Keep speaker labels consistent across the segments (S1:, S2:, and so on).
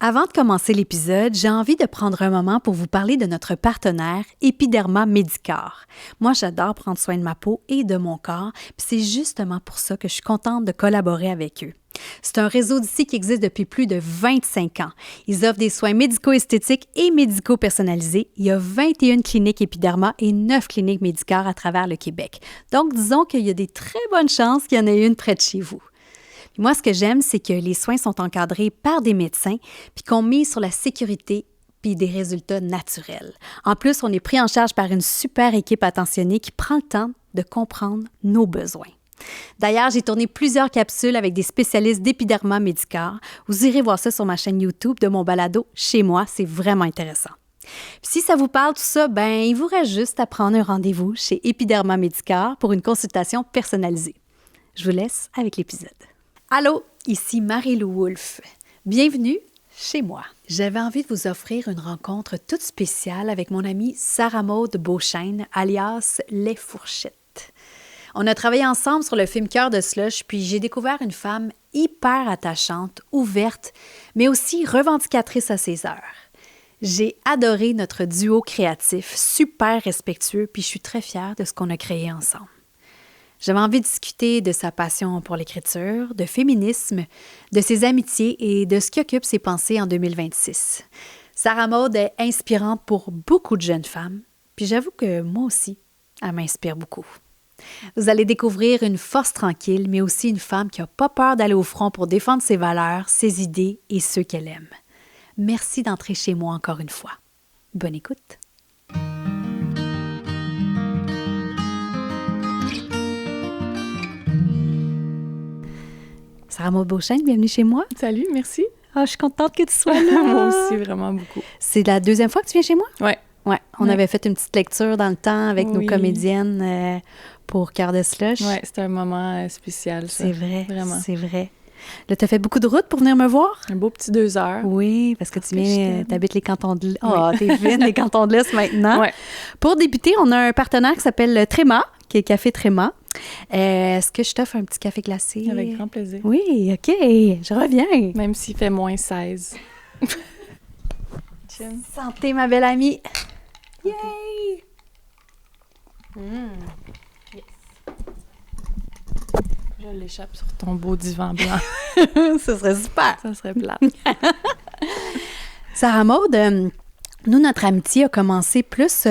S1: Avant de commencer l'épisode, j'ai envie de prendre un moment pour vous parler de notre partenaire Epiderma Medicar. Moi, j'adore prendre soin de ma peau et de mon corps, puis c'est justement pour ça que je suis contente de collaborer avec eux. C'est un réseau d'ici qui existe depuis plus de 25 ans. Ils offrent des soins médico-esthétiques et médico-personnalisés. Il y a 21 cliniques Epiderma et 9 cliniques Medicar à travers le Québec. Donc, disons qu'il y a des très bonnes chances qu'il y en ait une près de chez vous. Moi, ce que j'aime, c'est que les soins sont encadrés par des médecins puis qu'on mise sur la sécurité puis des résultats naturels. En plus, on est pris en charge par une super équipe attentionnée qui prend le temps de comprendre nos besoins. D'ailleurs, j'ai tourné plusieurs capsules avec des spécialistes d'Epiderma Medicar. Vous irez voir ça sur ma chaîne YouTube de mon balado Chez moi, c'est vraiment intéressant. Puis si ça vous parle tout ça, il vous reste juste à prendre un rendez-vous chez Epiderma Medicar pour une consultation personnalisée. Je vous laisse avec l'épisode. Allô, ici Marie-Lou Wolfe. Bienvenue chez moi. J'avais envie de vous offrir une rencontre toute spéciale avec mon amie Sarah-Maude Beauchesne, alias Les Fourchettes. On a travaillé ensemble sur le film Cœur de Slush, puis j'ai découvert une femme hyper attachante, ouverte, mais aussi revendicatrice à ses heures. J'ai adoré notre duo créatif, super respectueux, puis je suis très fière de ce qu'on a créé ensemble. J'avais envie de discuter de sa passion pour l'écriture, de féminisme, de ses amitiés et de ce qui occupe ses pensées en 2026. Sarah-Maude est inspirante pour beaucoup de jeunes femmes, puis j'avoue que moi aussi, elle m'inspire beaucoup. Vous allez découvrir une force tranquille, mais aussi une femme qui n'a pas peur d'aller au front pour défendre ses valeurs, ses idées et ceux qu'elle aime. Merci d'entrer chez moi encore une fois. Bonne écoute! Sarah-Maude Beauchesne, bienvenue chez moi.
S2: Salut, merci.
S1: Je suis contente que tu sois là.
S2: Moi aussi, vraiment beaucoup.
S1: C'est la deuxième fois que tu viens chez moi?
S2: Oui.
S1: On avait fait une petite lecture dans le temps avec nos comédiennes pour Cœur de Slush.
S2: Oui, c'était un moment spécial, ça.
S1: C'est vrai,
S2: vraiment.
S1: C'est vrai. Là, tu as fait beaucoup de route pour venir me voir?
S2: Un beau petit 2 heures.
S1: Oui, parce que tu habites les cantons de l'Est. T'es fine, les cantons de l'Est maintenant.
S2: Oui.
S1: Pour débuter, on a un partenaire qui s'appelle Tréma, qui est Café Tréma. Est-ce que je t'offre un petit café glacé?
S2: Avec grand plaisir.
S1: Oui, OK, je reviens.
S2: Même s'il fait moins 16.
S1: Santé, ma belle amie. Yay!
S2: Yes. Je l'échappe sur ton beau divan blanc.
S1: Ça serait super.
S2: Ça serait plate.
S1: Sarah-Maude, nous, notre amitié a commencé plus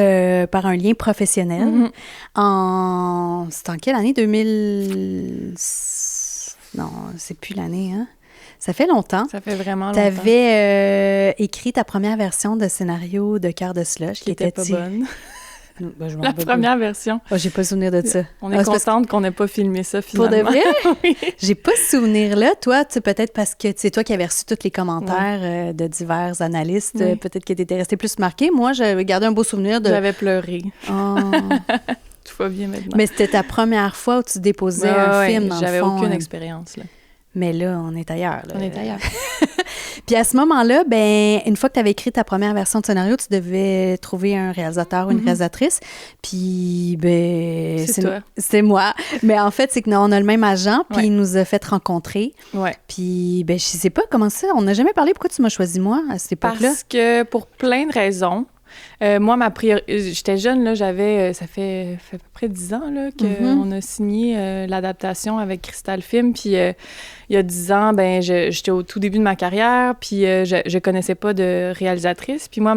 S1: par un lien professionnel. Mm-hmm. C'est en quelle année? 2000... Non, c'est plus l'année, hein? Ça fait longtemps.
S2: Ça fait vraiment longtemps.
S1: Tu avais écrit ta première version de scénario de Cœur de Slush.
S2: Qui était pas bonne. La première version.
S1: J'ai pas le souvenir de ça.
S2: On est contente qu'on n'ait pas filmé ça, finalement.
S1: Pour de vrai?
S2: Oui.
S1: J'ai pas ce souvenir-là. Toi, peut-être parce que c'est toi qui avais reçu tous les commentaires de divers analystes. Oui. Peut-être que tu étais resté plus marqué. Moi, j'avais gardé un beau souvenir de...
S2: J'avais pleuré.
S1: Oh.
S2: Tout va bien maintenant.
S1: Mais c'était ta première fois où tu déposais un film, dans le fond.
S2: J'avais aucune expérience, là.
S1: Mais là, on est ailleurs. Là.
S2: On est ailleurs.
S1: Puis à ce moment-là, une fois que tu avais écrit ta première version de scénario, tu devais trouver un réalisateur ou une réalisatrice. Puis, c'est moi. Mais en fait, c'est que on a le même agent, puis il nous a fait rencontrer.
S2: Ouais.
S1: Puis, je sais pas comment ça. On n'a jamais parlé. Pourquoi tu m'as choisi moi à cette époque-là?
S2: Parce que pour plein de raisons. Moi, j'étais jeune, là, ça fait à peu près 10 ans là, qu'on a signé l'adaptation avec Crystal Film. Puis il y a 10 ans, j'étais au tout début de ma carrière, puis je connaissais pas de réalisatrice. Puis moi,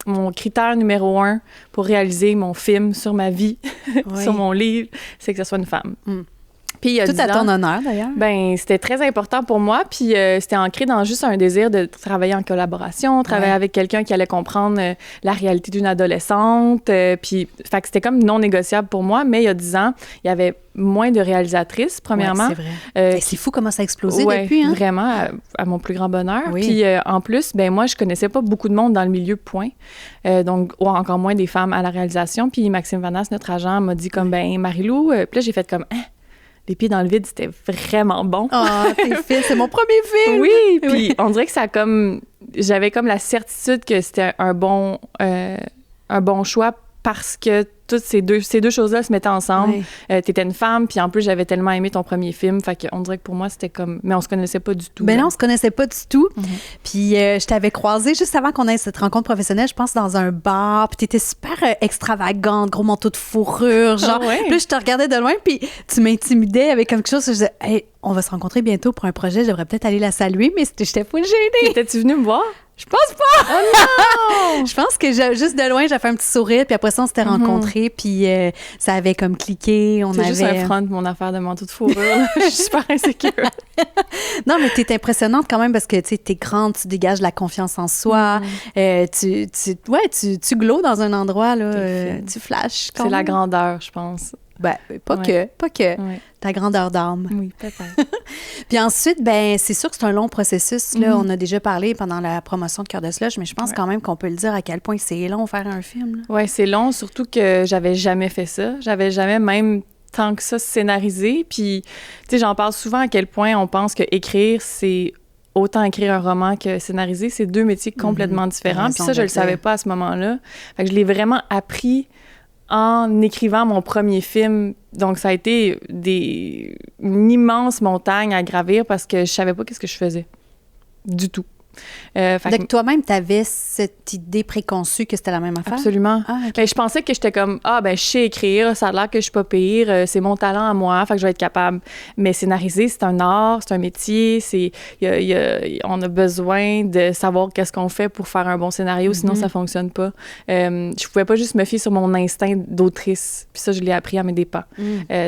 S2: mon critère numéro 1 pour réaliser mon film sur ma vie, sur mon livre, c'est que ce soit une femme. Mm. Puis, il y a
S1: tout à ton honneur, d'ailleurs.
S2: C'était très important pour moi. Puis, c'était ancré dans juste un désir de travailler en collaboration, travailler avec quelqu'un qui allait comprendre la réalité d'une adolescente. Puis, fait que c'était comme non négociable pour moi. Mais il y a 10 ans, il y avait moins de réalisatrices, premièrement.
S1: Ouais, c'est vrai. C'est fou comment ça a explosé depuis, hein?
S2: Vraiment, à mon plus grand bonheur.
S1: Oui.
S2: Puis, en plus, moi, je connaissais pas beaucoup de monde dans le milieu, point. Donc, encore moins des femmes à la réalisation. Puis, Maxime Vanas, notre agent, m'a dit comme, Marie-Lou. Puis là, j'ai fait comme, Les pieds dans le vide, c'était vraiment bon.
S1: Tes films, c'est mon premier film!
S2: Oui, puis on dirait que ça j'avais comme la certitude que c'était un bon choix parce que toutes ces deux choses-là se mettaient ensemble. T'étais une femme, puis en plus, j'avais tellement aimé ton premier film. Fait qu'on dirait que pour moi, c'était comme... Mais on se connaissait pas du tout.
S1: Ben non, on se connaissait pas du tout. Puis je t'avais croisée juste avant qu'on ait cette rencontre professionnelle, je pense, dans un bar. Puis t'étais super extravagante, gros manteau de fourrure, genre. Puis je te regardais de loin, puis tu m'intimidais avec quelque chose. Je disais, hey, on va se rencontrer bientôt pour un projet. Je devrais peut-être aller la saluer, mais j'étais full gênée.
S2: Étais-tu venue me voir?
S1: Je pense pas!
S2: Oh non!
S1: Je pense que juste de loin, j'ai fait un petit sourire, puis après ça, on s'était rencontrés, puis ça avait comme cliqué.
S2: C'est juste un front de mon affaire de manteau de fourrure. Je suis super insécure.
S1: Non, mais t'es impressionnante quand même parce que tu sais, t'es grande, tu dégages de la confiance en soi. Tu glows dans un endroit, là. Tu flashes.
S2: C'est la grandeur, je pense.
S1: Ben, pas que. Ta grandeur d'âme.
S2: Oui, peut-être.
S1: Puis ensuite, ben c'est sûr que c'est un long processus. Là, on a déjà parlé pendant la promotion de Cœur de Slush, mais je pense quand même qu'on peut le dire à quel point c'est long faire un film.
S2: Oui, c'est long, surtout que j'avais jamais fait ça. J'avais jamais même tant que ça scénarisé. Puis, tu sais, j'en parle souvent à quel point on pense que écrire, c'est autant écrire un roman que scénariser. C'est deux métiers complètement différents. Puis ça, je le savais pas à ce moment-là. Fait que je l'ai vraiment appris en écrivant mon premier film. Donc, ça a été une immense montagne à gravir parce que je savais pas qu'est-ce que je faisais. Du tout.
S1: Donc, toi-même, tu avais cette idée préconçue que c'était la même affaire?
S2: Absolument. Okay. Ben, je pensais que j'étais comme, je sais écrire, ça a l'air que je suis pas pire, c'est mon talent à moi, fait que je vais être capable. Mais scénariser, c'est un art, c'est un métier, on a besoin de savoir qu'est-ce qu'on fait pour faire un bon scénario, sinon ça fonctionne pas. Je pouvais pas juste me fier sur mon instinct d'autrice, puis ça, je l'ai appris à mes dépens.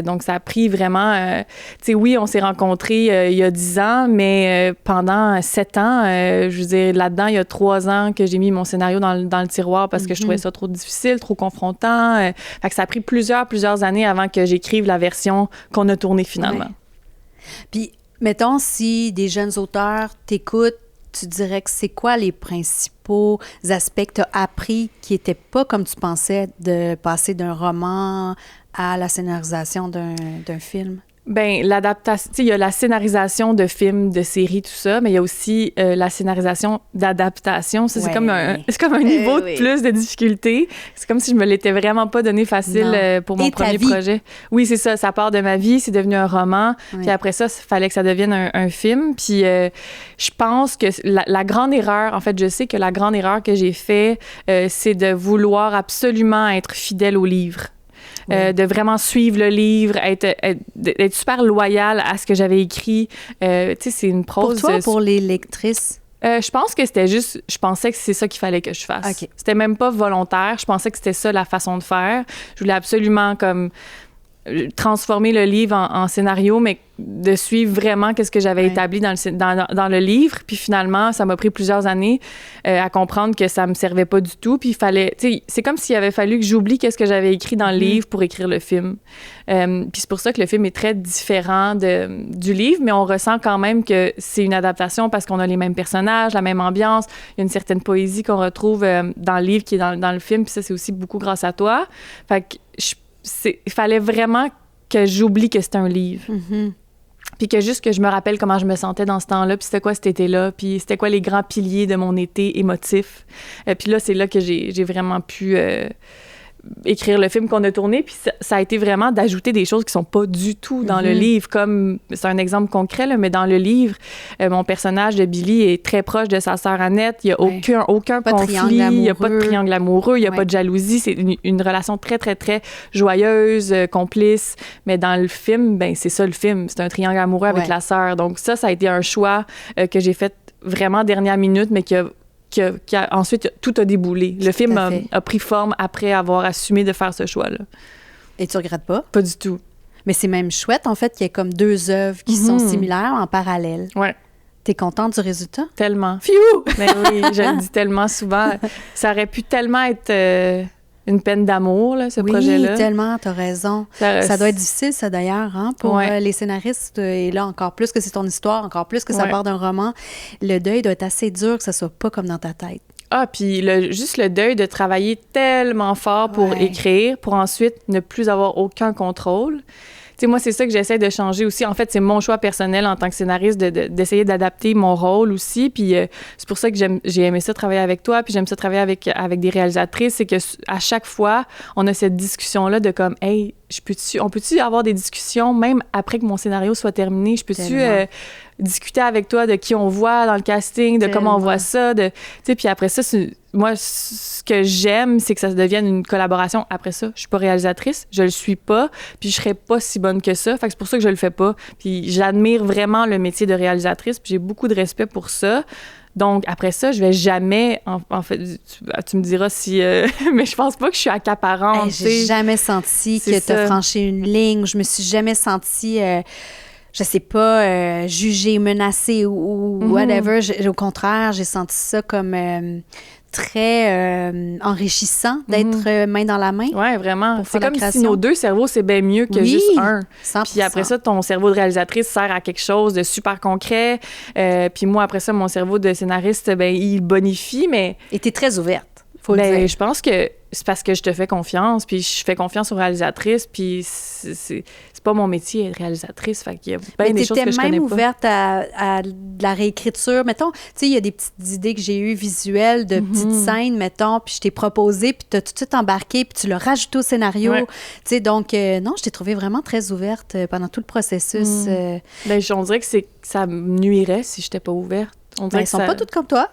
S2: Donc, ça a pris vraiment... tu sais, oui, on s'est rencontrés il y a 10 ans, mais pendant 7 ans, je veux dire, là-dedans, il y a 3 ans que j'ai mis mon scénario dans le tiroir parce que je trouvais ça trop difficile, trop confrontant. Fait que ça a pris plusieurs années avant que j'écrive la version qu'on a tournée finalement.
S1: Puis, mettons, si des jeunes auteurs t'écoutent, tu dirais que c'est quoi les principaux aspects que tu as appris qui n'étaient pas comme tu pensais de passer d'un roman à la scénarisation d'un film?
S2: Bien, l'adaptation, il y a la scénarisation de films, de séries, tout ça, mais il y a aussi la scénarisation d'adaptation. Ça, c'est comme un niveau de plus de difficulté. C'est comme si je me l'étais vraiment pas donné facile pour mon premier projet. Oui, c'est ça. Ça part de ma vie, c'est devenu un roman. Puis après ça, il fallait que ça devienne un film. Puis je pense que la grande erreur, en fait, je sais que la grande erreur que j'ai fait, c'est de vouloir absolument être fidèle au livre. De vraiment suivre le livre, d'être super loyale à ce que j'avais écrit. Tu sais, c'est une prose...
S1: Pour toi ou pour les lectrices?
S2: Je pense que c'était juste... Je pensais que c'est ça qu'il fallait que je fasse. Okay. C'était même pas volontaire. Je pensais que c'était ça la façon de faire. Je voulais absolument comme transformer le livre en scénario, mais de suivre vraiment qu'est-ce que j'avais établi dans le livre. Puis finalement, ça m'a pris plusieurs années à comprendre que ça me servait pas du tout. Puis il fallait... Tu sais, c'est comme s'il avait fallu que j'oublie qu'est-ce que j'avais écrit dans le livre pour écrire le film. Puis c'est pour ça que le film est très différent du livre, mais on ressent quand même que c'est une adaptation parce qu'on a les mêmes personnages, la même ambiance. Il y a une certaine poésie qu'on retrouve dans le livre qui est dans le film. Puis ça, c'est aussi beaucoup grâce à toi. Fait que il fallait vraiment que j'oublie que c'était un livre. Puis que juste que je me rappelle comment je me sentais dans ce temps-là, puis c'était quoi cet été-là, puis c'était quoi les grands piliers de mon été émotif. Puis là, c'est là que j'ai vraiment pu écrire le film qu'on a tourné, puis ça a été vraiment d'ajouter des choses qui sont pas du tout dans le livre, comme, c'est un exemple concret, là, mais dans le livre, mon personnage de Billy est très proche de sa sœur Annette, il y a aucun conflit, il n'y a pas de triangle amoureux, il n'y a pas de jalousie, c'est une relation très, très, très joyeuse, complice, mais dans le film, ben c'est ça le film, c'est un triangle amoureux avec la sœur, donc ça a été un choix que j'ai fait vraiment dernière minute, mais ensuite, tout a déboulé. Le film a pris forme après avoir assumé de faire ce choix-là.
S1: Et tu regrettes pas?
S2: Pas du tout.
S1: Mais c'est même chouette, en fait, qu'il y ait comme 2 œuvres qui sont similaires en parallèle.
S2: Ouais.
S1: T'es contente du résultat?
S2: Tellement.
S1: Fiou!
S2: Mais oui, je le dis tellement souvent. Ça aurait pu tellement être... une peine d'amour, là, ce projet-là.
S1: Oui, tellement, t'as raison. Ça doit être difficile, ça, d'ailleurs, hein, pour les scénaristes. Et là, encore plus que c'est ton histoire, encore plus que ça part d'un roman. Le deuil doit être assez dur que ça soit pas comme dans ta tête.
S2: Ah, puis juste le deuil de travailler tellement fort pour écrire, pour ensuite ne plus avoir aucun contrôle. Tu sais, moi, c'est ça que j'essaie de changer aussi. En fait, c'est mon choix personnel en tant que scénariste d'essayer d'adapter mon rôle aussi. Puis c'est pour ça que j'ai aimé ça travailler avec toi, puis j'aime ça travailler avec des réalisatrices. C'est que à chaque fois, on a cette discussion-là de comme, hey, on peut-tu avoir des discussions même après que mon scénario soit terminé? Je peux-tu discuter avec toi de qui on voit dans le casting, de comment on voit ça? Tu sais, puis après ça, moi, ce que j'aime, c'est que ça devienne une collaboration. Après ça, je suis pas réalisatrice, je le suis pas, puis je serais pas si bonne que ça. Fait que c'est pour ça que je le fais pas. Puis j'admire vraiment le métier de réalisatrice, puis j'ai beaucoup de respect pour ça. Donc, après ça, je vais jamais... En fait, tu me diras si... mais je pense pas que je suis accaparante.
S1: Hey, j'ai jamais senti que tu as franchi une ligne. Je me suis jamais sentie... je sais pas, jugée, menacée ou whatever. Au contraire, j'ai senti ça comme très enrichissant d'être main dans la main.
S2: Oui, vraiment. C'est comme si nos deux cerveaux, c'est bien mieux que juste un. 100%. Puis après ça, ton cerveau de réalisatrice sert à quelque chose de super concret. Puis moi, après ça, mon cerveau de scénariste, ben il bonifie, mais...
S1: Et t'es très ouverte, faut le dire.
S2: Je pense que c'est parce que je te fais confiance, puis je fais confiance aux réalisatrices, puis c'est pas mon métier être réalisatrice, fait qu'il y a bien des choses que je connais pas.
S1: Mais t'étais même ouverte à de la réécriture, mettons, tu sais, il y a des petites idées que j'ai eues visuelles, de petites scènes, mettons, puis je t'ai proposé, puis t'as tout de suite embarqué, puis tu l'as rajouté au scénario, tu sais, donc non, je t'ai trouvée vraiment très ouverte pendant tout le processus.
S2: Ben, on dirait que ça me nuirait si j'étais pas ouverte.
S1: Ils sont pas toutes comme toi.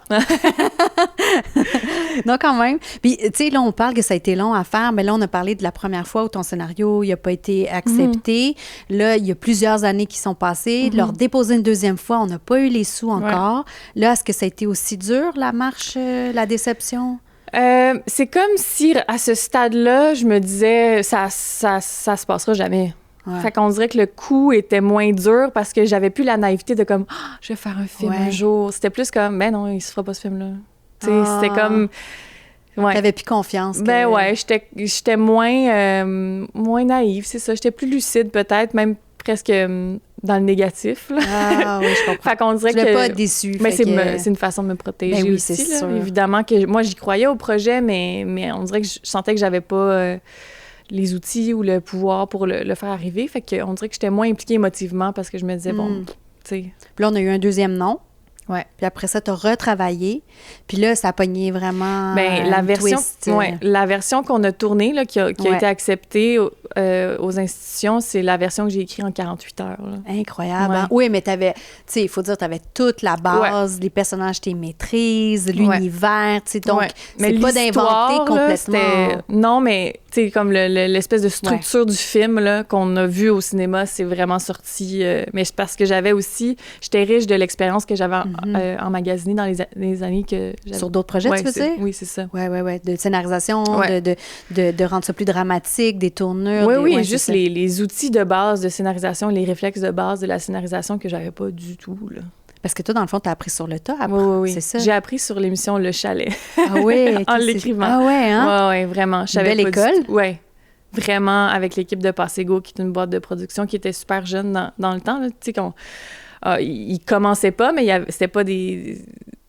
S1: Non, quand même. Puis, tu sais, là, on parle que ça a été long à faire, mais là, on a parlé de la première fois où ton scénario n'a pas été accepté. Là, il y a plusieurs années qui sont passées. Leur déposer une deuxième fois, on n'a pas eu les sous encore. Là, est-ce que ça a été aussi dur, la marche, la déception?
S2: C'est comme si, à ce stade-là, je me disais, ça se passera jamais. Ouais. Fait qu'on dirait que le coup était moins dur parce que j'avais plus la naïveté de comme je vais faire un film un jour. C'était plus comme ben non, il se fera pas ce film-là. C'était comme
S1: T'avais plus confiance.
S2: Ben ouais, j'étais moins naïve, c'est ça. J'étais plus lucide peut-être, même presque dans le négatif. Là.
S1: Ah oui, je comprends.
S2: Fait qu'on dirait
S1: tu voulais pas être déçue.
S2: Mais c'est une façon de me protéger
S1: oui,
S2: aussi.
S1: C'est sûr.
S2: Évidemment que moi, j'y croyais au projet, mais on dirait que je sentais que j'avais pas... les outils ou le pouvoir pour le faire arriver. Fait qu'on dirait que j'étais moins impliquée émotivement parce que je me disais, bon, tu sais...
S1: Puis là, on a eu un deuxième nom.
S2: Ouais.
S1: Puis après ça, tu as retravaillé. Puis là, ça a pogné vraiment
S2: la version qu'on a tournée, là, qui a été acceptée aux institutions, c'est la version que j'ai écrite en 48 heures. Là.
S1: Incroyable. Ouais. Hein? Oui, mais tu avais, tu sais, il faut dire, tu avais toute la base, les personnages, tes maîtrises, l'univers, tu sais, donc
S2: mais
S1: c'est pas d'inventer complètement.
S2: Là, non, mais tu sais, comme l'espèce de structure du film là, qu'on a vu au cinéma, c'est vraiment sorti. Mais c'est parce que j'étais riche de l'expérience que j'avais emmagasinée dans les années que j'avais.
S1: Sur d'autres projets, tu veux dire?
S2: Oui, c'est ça.
S1: Oui. De scénarisation, de rendre ça plus dramatique, des tournures.
S2: Oui, juste les outils de base de scénarisation, les réflexes de base de la scénarisation que j'avais pas du tout, là.
S1: Parce que toi, dans le fond, tu as appris sur le tas.
S2: Oui.
S1: C'est ça?
S2: J'ai appris sur l'émission Le Chalet.
S1: Ah oui?
S2: En l'écrivant.
S1: Ah ouais, hein?
S2: Oui, vraiment.
S1: Une belle école?
S2: Oui. Vraiment, avec l'équipe de Passego, qui est une boîte de production qui était super jeune dans le temps. Tu sais, ils commençaient pas, mais c'était pas des...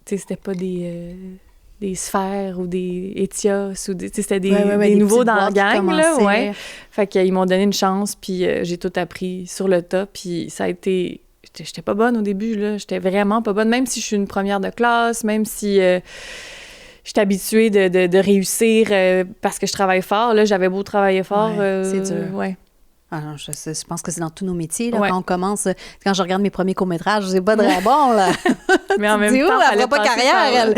S2: Tu sais, c'était pas des sphères ou des Etios ou c'était des nouveaux dans la gang, là, ouais. Fait qu'ils m'ont donné une chance, puis j'ai tout appris sur le tas, puis ça a été... J'étais pas bonne au début, là. J'étais vraiment pas bonne, même si je suis une première de classe, même si j'étais habituée de réussir parce que je travaille fort. Là, j'avais beau travailler fort.
S1: C'est dur.
S2: Ouais.
S1: Ah non, je pense que c'est dans tous nos métiers. Là, quand on commence, quand je regarde mes premiers courts-métrages, c'est pas très bon. Là.
S2: Mais en même temps,
S1: elle fera pas carrière, elle.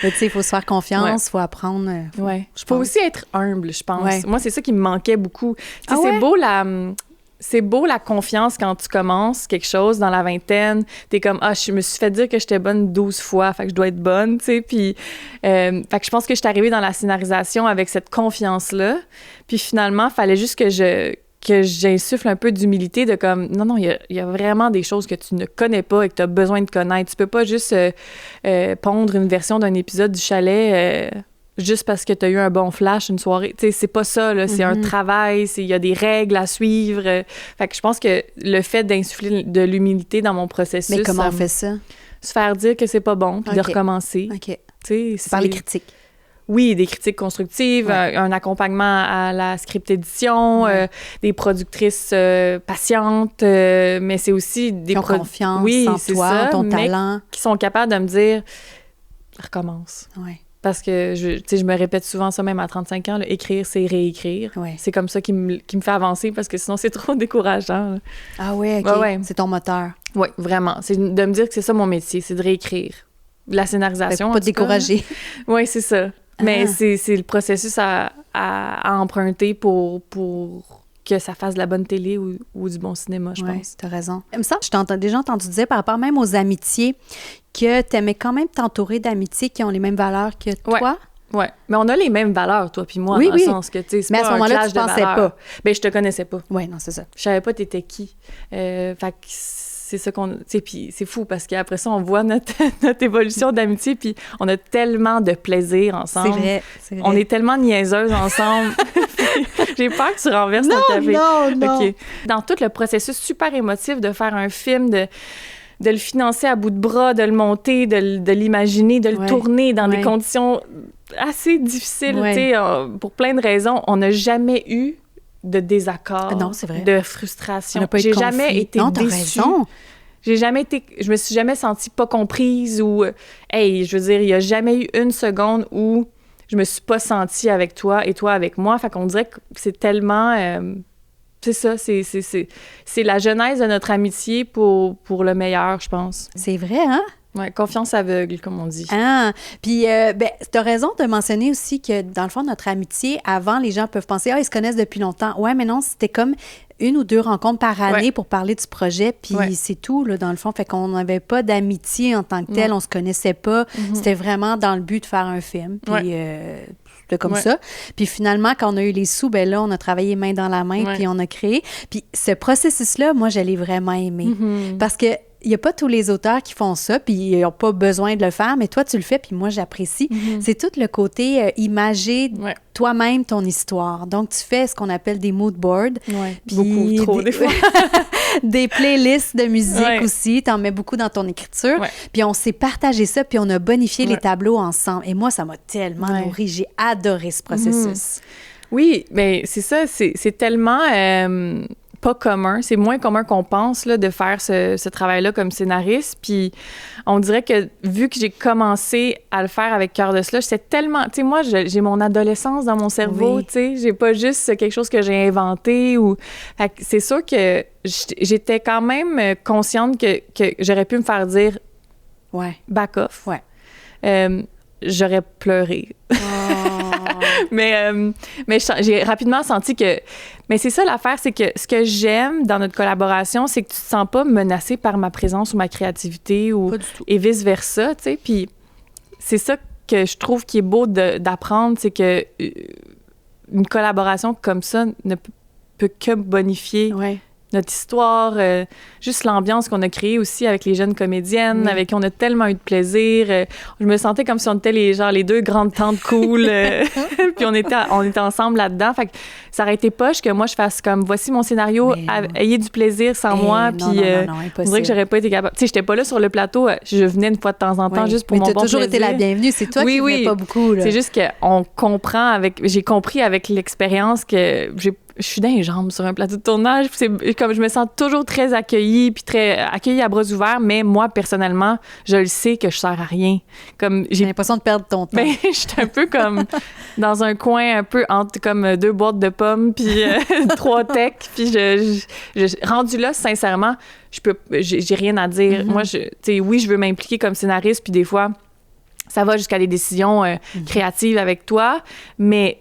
S1: Mais tu sais, il faut se faire confiance, il faut apprendre.
S2: Il faut aussi être humble, je pense.
S1: Ouais.
S2: Moi, c'est ça qui me manquait beaucoup. Tu sais, c'est beau la confiance quand tu commences quelque chose dans la vingtaine. T'es comme, je me suis fait dire que j'étais bonne 12 fois, fait que je dois être bonne, tu sais. Puis, fait que je pense que je suis arrivée dans la scénarisation avec cette confiance-là. Puis finalement, il fallait juste que j'insuffle un peu d'humilité de comme, non, il y a vraiment des choses que tu ne connais pas et que tu as besoin de connaître. Tu peux pas juste pondre une version d'un épisode du Chalet... juste parce que tu as eu un bon flash une soirée. Tu sais, c'est pas ça, là. C'est un travail, il y a des règles à suivre. Fait que je pense que le fait d'insuffler de l'humilité dans mon processus...
S1: Mais comment on fait ça?
S2: Se faire dire que c'est pas bon, puis de recommencer.
S1: OK.
S2: Tu sais,
S1: par les critiques.
S2: oui, des critiques constructives, un accompagnement à la script édition, des productrices patientes, mais c'est aussi des...
S1: Qui ont confiance en toi, ton talent.
S2: Qui sont capables de me dire « recommence ».
S1: Oui.
S2: Parce que, je me répète souvent ça, même à 35 ans, là, écrire, c'est réécrire.
S1: Ouais.
S2: C'est comme ça qui me fait avancer, parce que sinon, c'est trop décourageant. Là.
S1: Ah oui, OK. C'est ton moteur.
S2: Oui, vraiment. C'est de me dire que c'est ça mon métier, c'est de réécrire. La scénarisation,
S1: pas te décourager.
S2: Oui, c'est ça. Mais c'est le processus à emprunter pour que ça fasse de la bonne télé ou du bon cinéma, je pense.
S1: Tu as raison. Il me semble que je t'ai déjà entendu dire par rapport même aux amitiés que tu aimais quand même t'entourer d'amitiés qui ont les mêmes valeurs que toi.
S2: Oui, mais on a les mêmes valeurs, toi puis moi, dans le sens que, tu sais, c'est
S1: mais
S2: pas
S1: à ce moment-là,
S2: tu pensais
S1: pas.
S2: Ben, je te connaissais pas.
S1: Oui, non, c'est ça.
S2: Je savais pas t'étais qui. Fait que c'est ça qu'on... Tu sais, puis c'est fou, parce qu'après ça, on voit notre évolution d'amitié, puis on a tellement de plaisir ensemble.
S1: C'est vrai.
S2: On est tellement niaiseuses ensemble. J'ai peur que tu renverses ton café.
S1: Non.
S2: OK. Dans tout le processus super émotif de faire un film, de le financer à bout de bras, de le monter, de l'imaginer, de le tourner dans des conditions assez difficiles, tu sais, pour plein de raisons. On n'a jamais eu de désaccord, de frustration. J'ai jamais été déçue.
S1: Raison.
S2: Je me suis jamais sentie pas comprise ou, je veux dire, il y a jamais eu une seconde où je me suis pas sentie avec toi et toi avec moi. Fait qu'on dirait que c'est tellement... c'est ça, c'est la genèse de notre amitié pour le meilleur, je pense.
S1: C'est vrai, hein?
S2: Oui, confiance aveugle, comme on dit.
S1: Ah, puis tu as raison de mentionner aussi que, dans le fond, notre amitié, avant, les gens peuvent penser « Ah, ils se connaissent depuis longtemps. » Ouais, mais non, c'était comme 1 ou 2 rencontres par année pour parler du projet, puis c'est tout, là, dans le fond. Fait qu'on n'avait pas d'amitié en tant que telle, on se connaissait pas. C'était vraiment dans le but de faire un film, puis c'était comme ça. Puis finalement, quand on a eu les sous, ben là, on a travaillé main dans la main, puis on a créé. Puis ce processus-là, moi, je l'ai vraiment aimé. Parce que il n'y a pas tous les auteurs qui font ça, puis ils n'ont pas besoin de le faire, mais toi, tu le fais, puis moi, j'apprécie. C'est tout le côté imager toi-même ton histoire. Donc, tu fais ce qu'on appelle des mood boards.
S2: Beaucoup trop, des fois.
S1: Des playlists de musique aussi. Tu en mets beaucoup dans ton écriture. Puis on s'est partagé ça, puis on a bonifié les tableaux ensemble. Et moi, ça m'a tellement nourri. J'ai adoré ce processus.
S2: Oui, mais c'est ça, c'est tellement... pas commun. C'est moins commun qu'on pense là, de faire ce travail-là comme scénariste. Puis on dirait que vu que j'ai commencé à le faire avec Cœur de Slush, c'est tellement... Tu sais, moi, j'ai mon adolescence dans mon cerveau, tu sais. J'ai pas juste quelque chose que j'ai inventé ou... Fait que c'est sûr que j'étais quand même consciente que j'aurais pu me faire dire back off. J'aurais pleuré. Mais j'ai rapidement senti que... Mais c'est ça l'affaire, c'est que ce que j'aime dans notre collaboration, c'est que tu te sens pas menacé par ma présence ou ma créativité ou et vice-versa, tu sais. Puis c'est ça que je trouve qui est beau d'apprendre, c'est que une collaboration comme ça ne peut que bonifier notre histoire, juste l'ambiance qu'on a créée aussi avec les jeunes comédiennes, avec qui on a tellement eu de plaisir. Je me sentais comme si on était les 2 grandes tantes cool, puis on était ensemble là-dedans. Fait que ça aurait été poche que moi, je fasse comme, voici mon scénario, ayez du plaisir sans moi, puis on dirait que j'aurais pas été capable. Tu sais, j'étais pas là sur le plateau, je venais une fois de temps en temps juste pour mon bon plaisir.
S1: Mais t'as toujours été la bienvenue, c'est toi qui venais pas beaucoup. Là.
S2: C'est juste qu'on comprend j'ai compris avec l'expérience que je suis dans les jambes sur un plateau de tournage. C'est comme je me sens toujours très accueillie, puis très accueillie à bras ouverts, mais moi, personnellement, je le sais que je sers à rien. Comme
S1: j'ai l'impression de perdre ton temps.
S2: Ben, je suis un peu comme dans un coin, un peu entre comme 2 boîtes de pommes, puis 3 techs, puis rendu là, sincèrement, j'ai rien à dire. Moi, tu sais, oui, je veux m'impliquer comme scénariste, puis des fois, ça va jusqu'à des décisions créatives avec toi, mais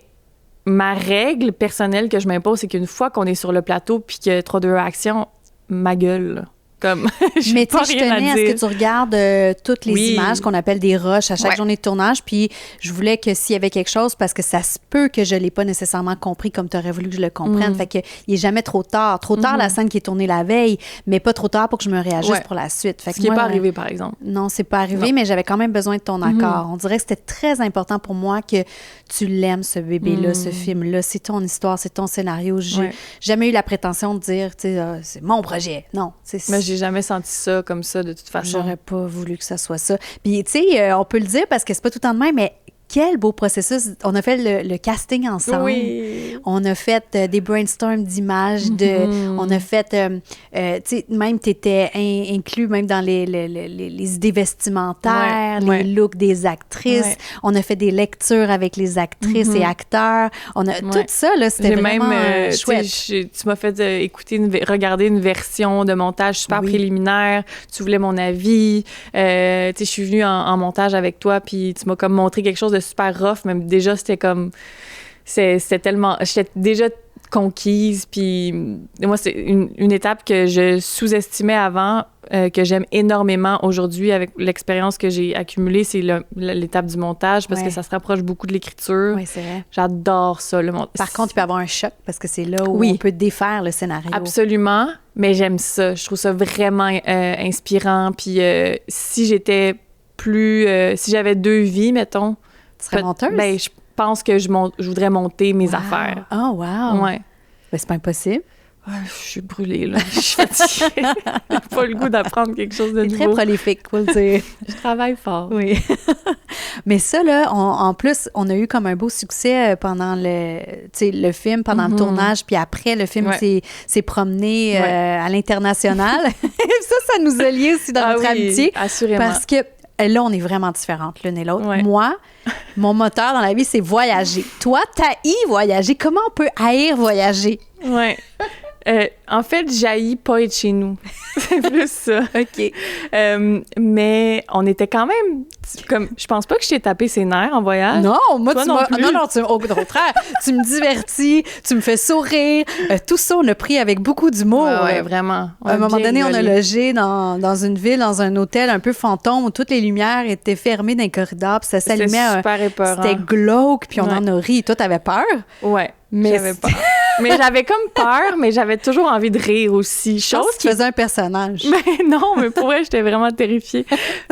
S2: ma règle personnelle que je m'impose, c'est qu'une fois qu'on est sur le plateau puis qu'il y a 3-2 actions, ma gueule, là. Comme,
S1: mais tu sais, je tenais à ce que tu regardes toutes les images qu'on appelle des rushs à chaque journée de tournage, puis je voulais que s'il y avait quelque chose, parce que ça se peut que je l'ai pas nécessairement compris comme tu aurais voulu que je le comprenne, fait qu'il est jamais trop tard. Trop tard, la scène qui est tournée la veille, mais pas trop tard pour que je me réajuste pour la suite. Fait
S2: ce qui n'est pas arrivé, par exemple.
S1: Non, c'est pas arrivé, mais j'avais quand même besoin de ton accord. On dirait que c'était très important pour moi que tu l'aimes, ce bébé-là, ce film-là. C'est ton histoire, c'est ton scénario. J'ai jamais eu la prétention de dire, tu sais, c'est mon projet. Non.
S2: Mais j'ai jamais senti ça comme ça, de toute façon.
S1: J'aurais pas voulu que ça soit ça. Puis, tu sais, on peut le dire parce que c'est pas tout le temps de même, mais quel beau processus. On a fait le casting ensemble.
S2: Oui.
S1: On a fait des brainstorms d'images. On a fait, tu sais, même tu étais inclus même dans les idées vestimentaires, les looks des actrices. Ouais. On a fait des lectures avec les actrices et acteurs. On a tout ça, là, c'était vraiment chouette.
S2: Tu m'as fait regarder une version de montage super préliminaire. Tu voulais mon avis. Tu sais, je suis venue en montage avec toi, puis tu m'as comme montré quelque chose de super rough. Même déjà, c'était comme... C'était tellement... J'étais déjà conquise, puis moi, c'est une étape que je sous-estimais avant, que j'aime énormément aujourd'hui avec l'expérience que j'ai accumulée, c'est l'étape du montage, parce que ça se rapproche beaucoup de l'écriture.
S1: Oui, c'est vrai.
S2: J'adore ça, le montage.
S1: Par contre, il peut y avoir un choc, parce que c'est là où on peut défaire le scénario.
S2: Absolument, mais j'aime ça. Je trouve ça vraiment inspirant, puis si j'étais plus... si j'avais 2 vies, mettons...
S1: Tu serais monteuse?
S2: Ben, je pense que je voudrais monter mes affaires.
S1: Oh, wow!
S2: Ouais.
S1: Ben, c'est pas impossible.
S2: Ouais, je suis brûlée, là. Je suis fatiguée. J'ai pas le goût d'apprendre quelque chose de nouveau.
S1: Très prolifique, faut le dire.
S2: Je travaille fort.
S1: Oui. Mais ça, là, en plus, on a eu comme un beau succès pendant le film, pendant le tournage, puis après, le film s'est promené à l'international. Ça nous a liés aussi dans notre amitié.
S2: Assurément.
S1: Parce que là, on est vraiment différentes l'une et l'autre. Ouais. Moi, mon moteur dans la vie, c'est voyager. Toi, t'haïs voyager. Comment on peut haïr voyager?
S2: Oui. En fait, j'haïs pas être chez nous. C'est plus ça.
S1: OK.
S2: Mais on était quand même... Comme, je pense pas que je t'ai tapé ses nerfs en voyage.
S1: Non, moi,
S2: toi,
S1: non, au contraire. Tu me divertis, tu me fais sourire. Tout ça, on a pris avec beaucoup d'humour.
S2: Oui, vraiment.
S1: À un moment donné, on a logé dans une ville, dans un hôtel un peu fantôme où toutes les lumières étaient fermées dans les corridors, puis ça s'allumait.
S2: C'était super épeurant.
S1: C'était glauque, puis on en a ri. Toi, t'avais peur?
S2: Oui, j'avais peur. Mais j'avais comme peur, mais j'avais toujours envie de rire aussi.
S1: Chose qui faisait un personnage.
S2: Mais non, mais pour vrai, j'étais vraiment terrifiée.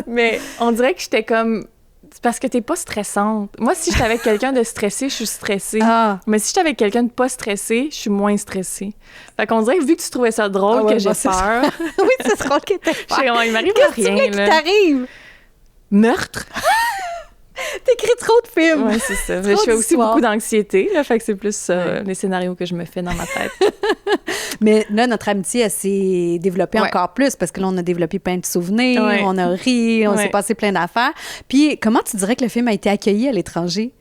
S2: Mais on dirait que j'étais comme... C'est parce que t'es pas stressante. Moi, si j'étais avec quelqu'un de stressé, je suis stressée. Ah. Mais si j'étais avec quelqu'un de pas stressé, je suis moins stressée. Fait qu'on dirait que vu que tu trouvais ça drôle que j'ai peur...
S1: Oui, c'est drôle que t'aies peur.
S2: Il m'arrive rien,
S1: Qu'est-ce que tu voulais t'arrive?
S2: Meurtre.
S1: T'écris trop de films.
S2: Oui, c'est ça. Je fais aussi beaucoup d'anxiété, là, fait que c'est plus ça, les scénarios que je me fais dans ma tête.
S1: Mais là, notre amitié, elle s'est développée encore plus parce que là, on a développé plein de souvenirs, on a ri, on s'est passé plein d'affaires. Puis, comment tu dirais que le film a été accueilli à l'étranger?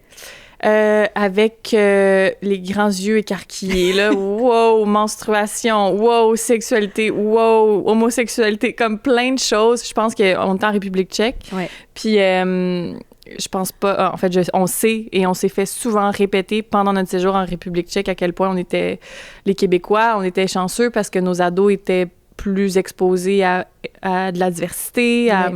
S2: Avec les grands yeux écarquillés, là. Wow, menstruation, wow, sexualité, wow, homosexualité, comme plein de choses. Je pense qu'on est en République tchèque. Ouais. Puis, je pense pas... En fait, on sait, et on s'est fait souvent répéter pendant notre séjour en République tchèque à quel point les Québécois, on était chanceux parce que nos ados étaient plus exposés à de la diversité, à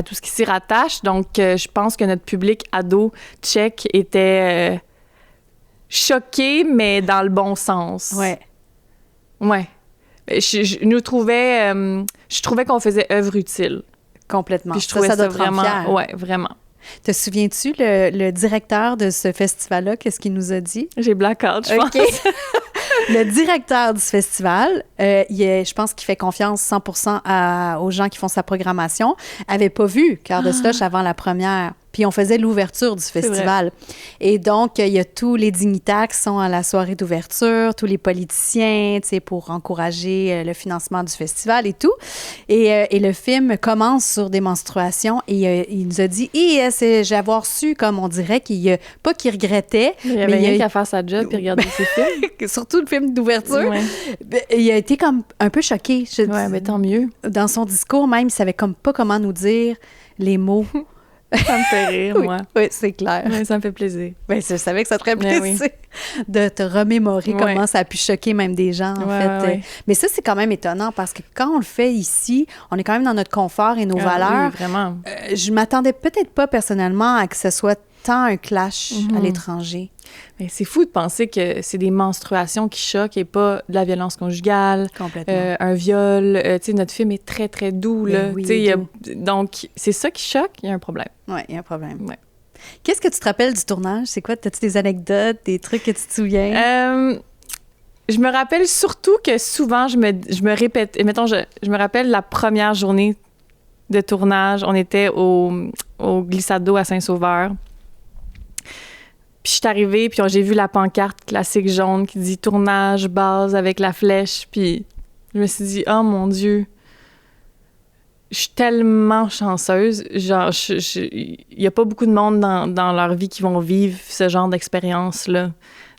S2: tout ce qui s'y rattache. Donc, je pense que notre public ado tchèque était choqué, mais dans le bon sens.
S1: Ouais.
S2: Ouais. Je trouvais qu'on faisait œuvre utile.
S1: Complètement.
S2: Puis je trouvais ça vraiment...
S1: Fière.
S2: Ouais, vraiment.
S1: Te souviens-tu, le directeur de ce festival-là, qu'est-ce qu'il nous a dit?
S2: J'ai blackout, je pense.
S1: Le directeur du festival, je pense qu'il fait confiance 100% aux gens qui font sa programmation, avait pas vu Cœur de Slush avant la première. Puis on faisait l'ouverture du festival. Et donc, il y a tous les dignitaires qui sont à la soirée d'ouverture, tous les politiciens, tu sais, pour encourager le financement du festival et tout. Et le film commence sur des menstruations et il nous a dit, j'ai avoir su, comme on dirait, pas qu'il regrettait.
S2: Il y avait rien qu'à faire sa job et regarder ses films.
S1: Surtout le film d'ouverture. Ouais. Il a été comme un peu choqué.
S2: Ouais, mais tant mieux.
S1: Dans son discours même, il savait comme pas comment nous dire les mots.
S2: Ça me fait rire, moi.
S1: Oui, c'est clair.
S2: Oui, ça me fait plaisir.
S1: Bien, je savais que ça te ferait plaisir de te remémorer comment ça a pu choquer même des gens, en fait. Ouais. Mais ça, c'est quand même étonnant parce que quand on le fait ici, on est quand même dans notre confort et nos valeurs.
S2: Oui, vraiment.
S1: Je m'attendais peut-être pas personnellement à que ce soit tant un clash à l'étranger.
S2: Mais c'est fou de penser que c'est des menstruations qui choquent et pas de la violence conjugale, un viol. Tu sais, notre film est très, très doux, là. Oui, donc, c'est ça qui choque, il y a un problème.
S1: Oui, il y a un problème. Ouais. Qu'est-ce que tu te rappelles du tournage? C'est quoi? As-tu des anecdotes, des trucs que tu te souviens?
S2: Je me rappelle surtout que souvent, je me répète. Et mettons, je me rappelle la première journée de tournage, on était au au glissade d'eau à Saint-Sauveur. Puis je suis arrivée, puis j'ai vu la pancarte classique jaune qui dit « Tournage, base avec la flèche ». Puis je me suis dit « Oh mon Dieu, je suis tellement chanceuse. » Genre, il y a pas beaucoup de monde dans leur vie qui vont vivre ce genre d'expérience-là.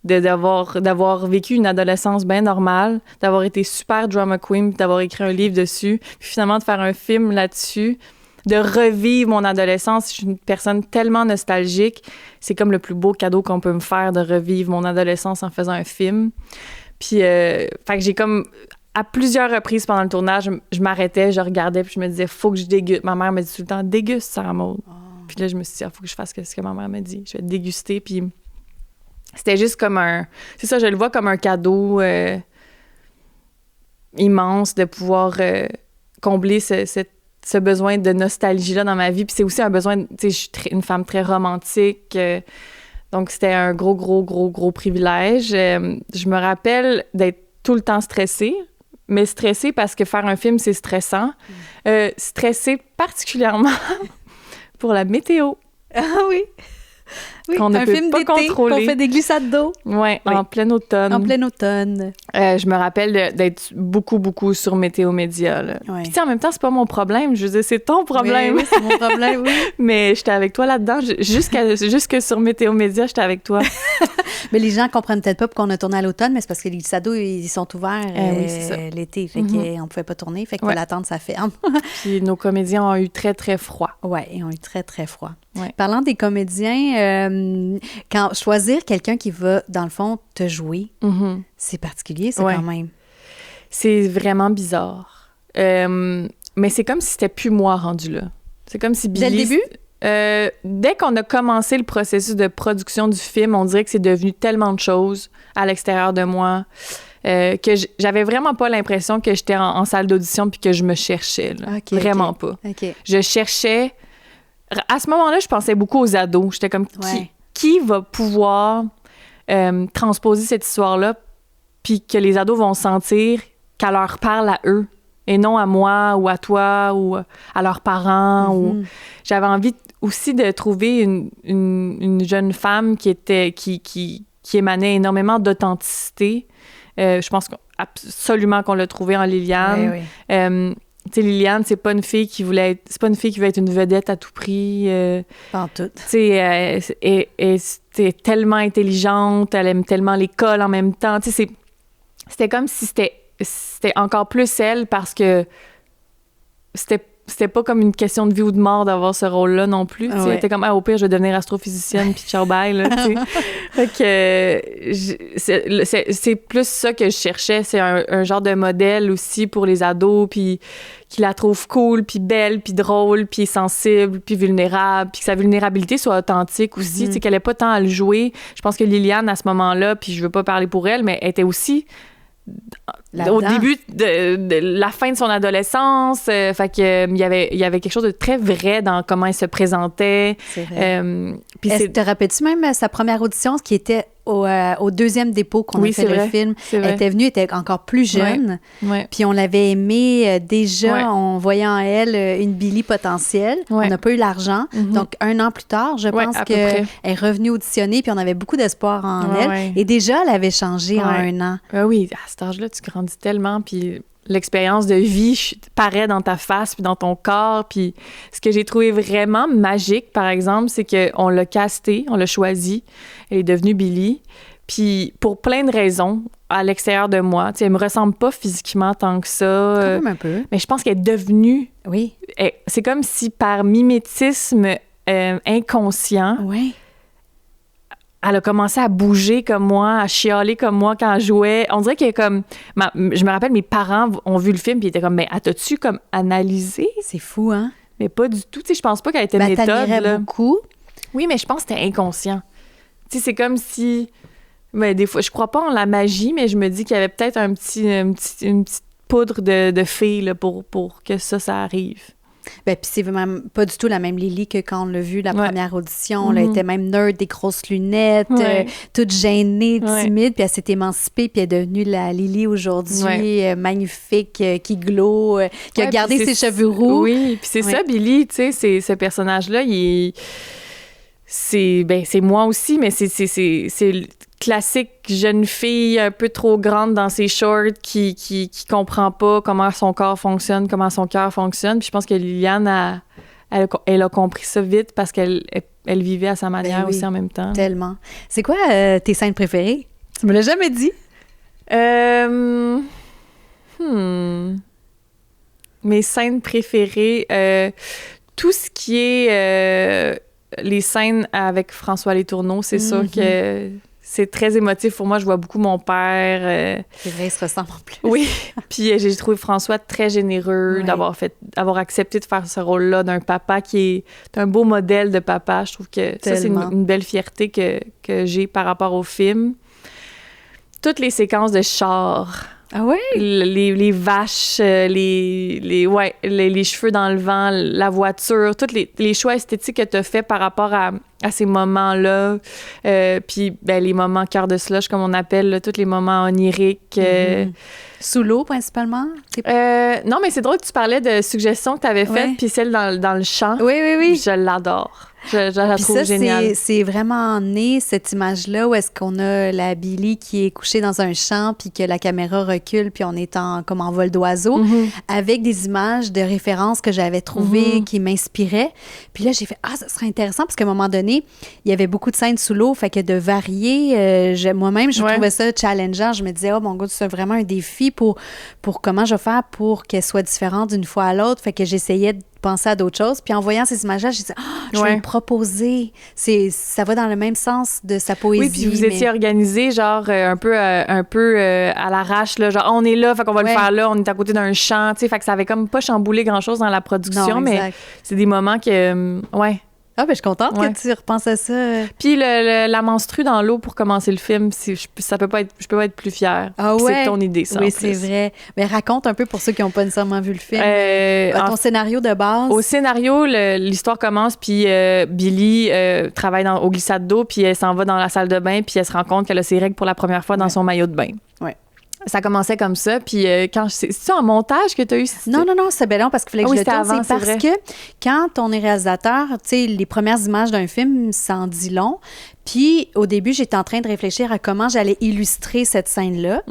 S2: D'avoir vécu une adolescence bien normale, d'avoir été super drama queen, puis d'avoir écrit un livre dessus, puis finalement de faire un film là-dessus, de revivre mon adolescence. Je suis une personne tellement nostalgique. C'est comme le plus beau cadeau qu'on peut me faire, de revivre mon adolescence en faisant un film. Puis, fait que j'ai comme... À plusieurs reprises pendant le tournage, je m'arrêtais, je regardais, puis je me disais, faut que je déguste. Ma mère me dit tout le temps, déguste, Sarah Maud. Oh. Puis là, je me suis dit, faut que je fasse ce que ma mère me dit. Je vais déguster, puis c'était juste comme un... C'est ça, je le vois comme un cadeau immense de pouvoir combler ce besoin de nostalgie-là dans ma vie. Puis c'est aussi un besoin... Tu sais, je suis une femme très romantique, donc c'était un gros privilège. Je me rappelle d'être tout le temps stressée, mais stressée parce que faire un film, c'est stressant. Stressée particulièrement pour la météo.
S1: Ah oui! Oui,
S2: qu'on ne peut pas contrôler.
S1: On fait des glissades d'eau.
S2: Ouais, oui, en plein automne.
S1: En plein automne.
S2: Je me rappelle d'être beaucoup sur Météo Média.
S1: Ouais.
S2: Puis en même temps, c'est pas mon problème. Je veux dire, c'est ton problème.
S1: Oui, c'est mon problème, oui.
S2: Mais j'étais avec toi là-dedans. Jusque sur Météo Média, j'étais avec toi.
S1: Mais les gens comprennent peut-être pas pourquoi on a tourné à l'automne, mais c'est parce que les glissades d'eau, ils sont ouverts l'été. Fait qu'on pouvait pas tourner. Fait qu'il fallait attendre, ça ferme.
S2: Puis nos comédiens ont eu très froid.
S1: Oui, ils ont eu très froid.
S2: Ouais.
S1: Parlant des comédiens, quand choisir quelqu'un qui va, dans le fond, te jouer, c'est particulier, ça, quand même.
S2: C'est vraiment bizarre. Mais c'est comme si c'était plus moi rendu là. C'est comme si Billy... Dès le début? Dès qu'on a commencé le processus de production du film, on dirait que c'est devenu tellement de choses à l'extérieur de moi que j'avais vraiment pas l'impression que j'étais en salle d'audition puis que je me cherchais. Là. Vraiment pas. Je cherchais... À ce moment-là, je pensais beaucoup aux ados. J'étais comme, qui va pouvoir transposer cette histoire-là puis que les ados vont sentir qu'elle leur parle à eux et non à moi ou à toi ou à leurs parents. Ou... J'avais envie aussi de trouver une jeune femme qui émanait énormément d'authenticité. Je pense absolument qu'on l'a trouvée en Liliane. Oui. Tu sais, Liliane, c'est pas une fille qui veut être une vedette à tout prix.
S1: Pas en tout.
S2: Tu sais, c'est tellement intelligente, elle aime tellement l'école en même temps. Tu sais, c'était comme si c'était encore plus elle parce que c'était pas comme une question de vie ou de mort d'avoir ce rôle-là non plus. Tu sais, elle était comme, au pire, je vais devenir astrophysicienne puis ciao bye, là, tu sais. Fait que c'est plus ça que je cherchais. C'est un genre de modèle aussi pour les ados, puis qui la trouvent cool, puis belle, puis drôle, puis sensible, puis vulnérable, puis que sa vulnérabilité soit authentique aussi, tu sais, qu'elle ait pas tant à le jouer. Je pense que Liliane, à ce moment-là, puis je veux pas parler pour elle, mais elle était aussi... Là-dedans. Au début de la fin de son adolescence, fait que il y avait quelque chose de très vrai dans comment elle se présentait.
S1: C'est vrai. Te rappelles-tu même sa première audition, ce qui était au deuxième dépôt qu'on a fait le film? Elle était venue, elle était encore plus jeune.
S2: Ouais.
S1: Puis on l'avait aimée déjà en voyant en elle une Billy potentielle. On n'a pas eu l'argent. Donc, 1 an plus tard, je pense qu'elle est revenue auditionner, puis on avait beaucoup d'espoir en elle. Ouais. Et déjà, elle avait changé en 1 an.
S2: Oui, à cet âge-là, tu grandis tellement, puis l'expérience de vie paraît dans ta face puis dans ton corps. Puis ce que j'ai trouvé vraiment magique, par exemple, c'est qu'on l'a casté, on l'a choisi. Elle est devenue Billy. Puis pour plein de raisons, à l'extérieur de moi, tu sais, elle me ressemble pas physiquement tant que ça.
S1: Quand même un peu.
S2: Mais je pense qu'elle est devenue...
S1: Oui.
S2: C'est comme si par mimétisme inconscient...
S1: Oui.
S2: Elle a commencé à bouger comme moi, à chialer comme moi quand elle jouait. On dirait que comme... je me rappelle, mes parents ont vu le film puis ils étaient comme, mais t'as-tu comme analysé?
S1: C'est fou, hein?
S2: Mais pas du tout. Tu sais, je pense pas qu'elle était méthode.
S1: T'admirais beaucoup.
S2: Oui, mais je pense que c'était inconscient. Tu sais, c'est comme si... Mais des fois, je crois pas en la magie, mais je me dis qu'il y avait peut-être une petite poudre de fée là, pour que ça arrive.
S1: Ben, puis c'est même pas du tout la même Lily que quand on l'a vue la première audition. Elle était même nerd, des grosses lunettes, toute gênée, timide, puis elle s'est émancipée, puis elle est devenue la Lily aujourd'hui, magnifique, qui glow, qui a gardé ses cheveux roux.
S2: Oui, puis c'est ça, Billy, tu sais, ce personnage-là, c'est moi aussi, mais c'est classique jeune fille un peu trop grande dans ses shorts qui comprend pas comment son corps fonctionne, comment son cœur fonctionne. Puis je pense que Liliane, elle a compris ça vite parce qu'elle vivait à sa manière aussi en même temps.
S1: Tellement. C'est quoi tes scènes préférées? Tu me l'as jamais dit.
S2: Mes scènes préférées, tout ce qui est les scènes avec François Letourneau, c'est sûr que c'est très émotif pour moi. Je vois beaucoup mon père.
S1: C'est vrai, ils se ressemblent en plus.
S2: Oui. Puis j'ai trouvé François très généreux d'avoir accepté de faire ce rôle-là d'un papa qui est un beau modèle de papa. Je trouve que ça, c'est une belle fierté que j'ai par rapport au film. Toutes les séquences de char.
S1: Ah oui?
S2: Les vaches, les cheveux dans le vent, la voiture, tous les choix esthétiques que tu as fait par rapport à ces moments-là. Puis les moments cœur de slush, comme on appelle, là, tous les moments oniriques.
S1: Sous l'eau, principalement?
S2: Non, mais c'est drôle que tu parlais de suggestions que tu avais faites, puis celle dans le champ.
S1: Oui.
S2: Je l'adore. Je la trouve géniale.
S1: C'est vraiment né, cette image-là, où est-ce qu'on a la Billy qui est couchée dans un champ, puis que la caméra recule, puis on est comme en vol d'oiseau, avec des images de référence que j'avais trouvées qui m'inspiraient. Puis là, j'ai fait, ça serait intéressant, parce qu'à un moment donné, il y avait beaucoup de scènes sous l'eau, fait que de varier, moi-même, je trouvais ça challengeant. Je me disais, mon Dieu, c'est vraiment un défi pour comment je vais faire pour qu'elle soit différente d'une fois à l'autre. Fait que j'essayais de penser à d'autres choses. Puis en voyant ces images-là, j'ai dit, je vais me proposer. Ça va dans le même sens de sa poésie.
S2: Oui, puis vous étiez organisé, genre, un peu à l'arrache, là, genre, on est là, fait qu'on va le faire là, on est à côté d'un champ, tu sais, fait que ça avait comme pas chamboulé grand-chose dans la production, mais c'est des moments que,
S1: Ah, ben je suis contente que tu repenses à ça.
S2: Puis la menstrue dans l'eau pour commencer le film, je peux pas être plus fière.
S1: Ah ouais?
S2: C'est ton idée, ça.
S1: Oui, c'est vrai. Mais raconte un peu pour ceux qui n'ont pas nécessairement vu le film. Ton scénario de base.
S2: Au scénario, l'histoire commence, puis Billy travaille au glissade d'eau, puis elle s'en va dans la salle de bain, puis elle se rend compte qu'elle a ses règles pour la première fois dans son maillot de bain.
S1: Ouais.
S2: Ça commençait comme ça, puis c'est-tu en montage que tu as eu?
S1: Non, c'est bien long parce qu'il fallait que je le tourne.
S2: Avant,
S1: c'est parce que quand on est réalisateur, tu sais, les premières images d'un film, ça en dit long. Puis au début, j'étais en train de réfléchir à comment j'allais illustrer cette scène-là.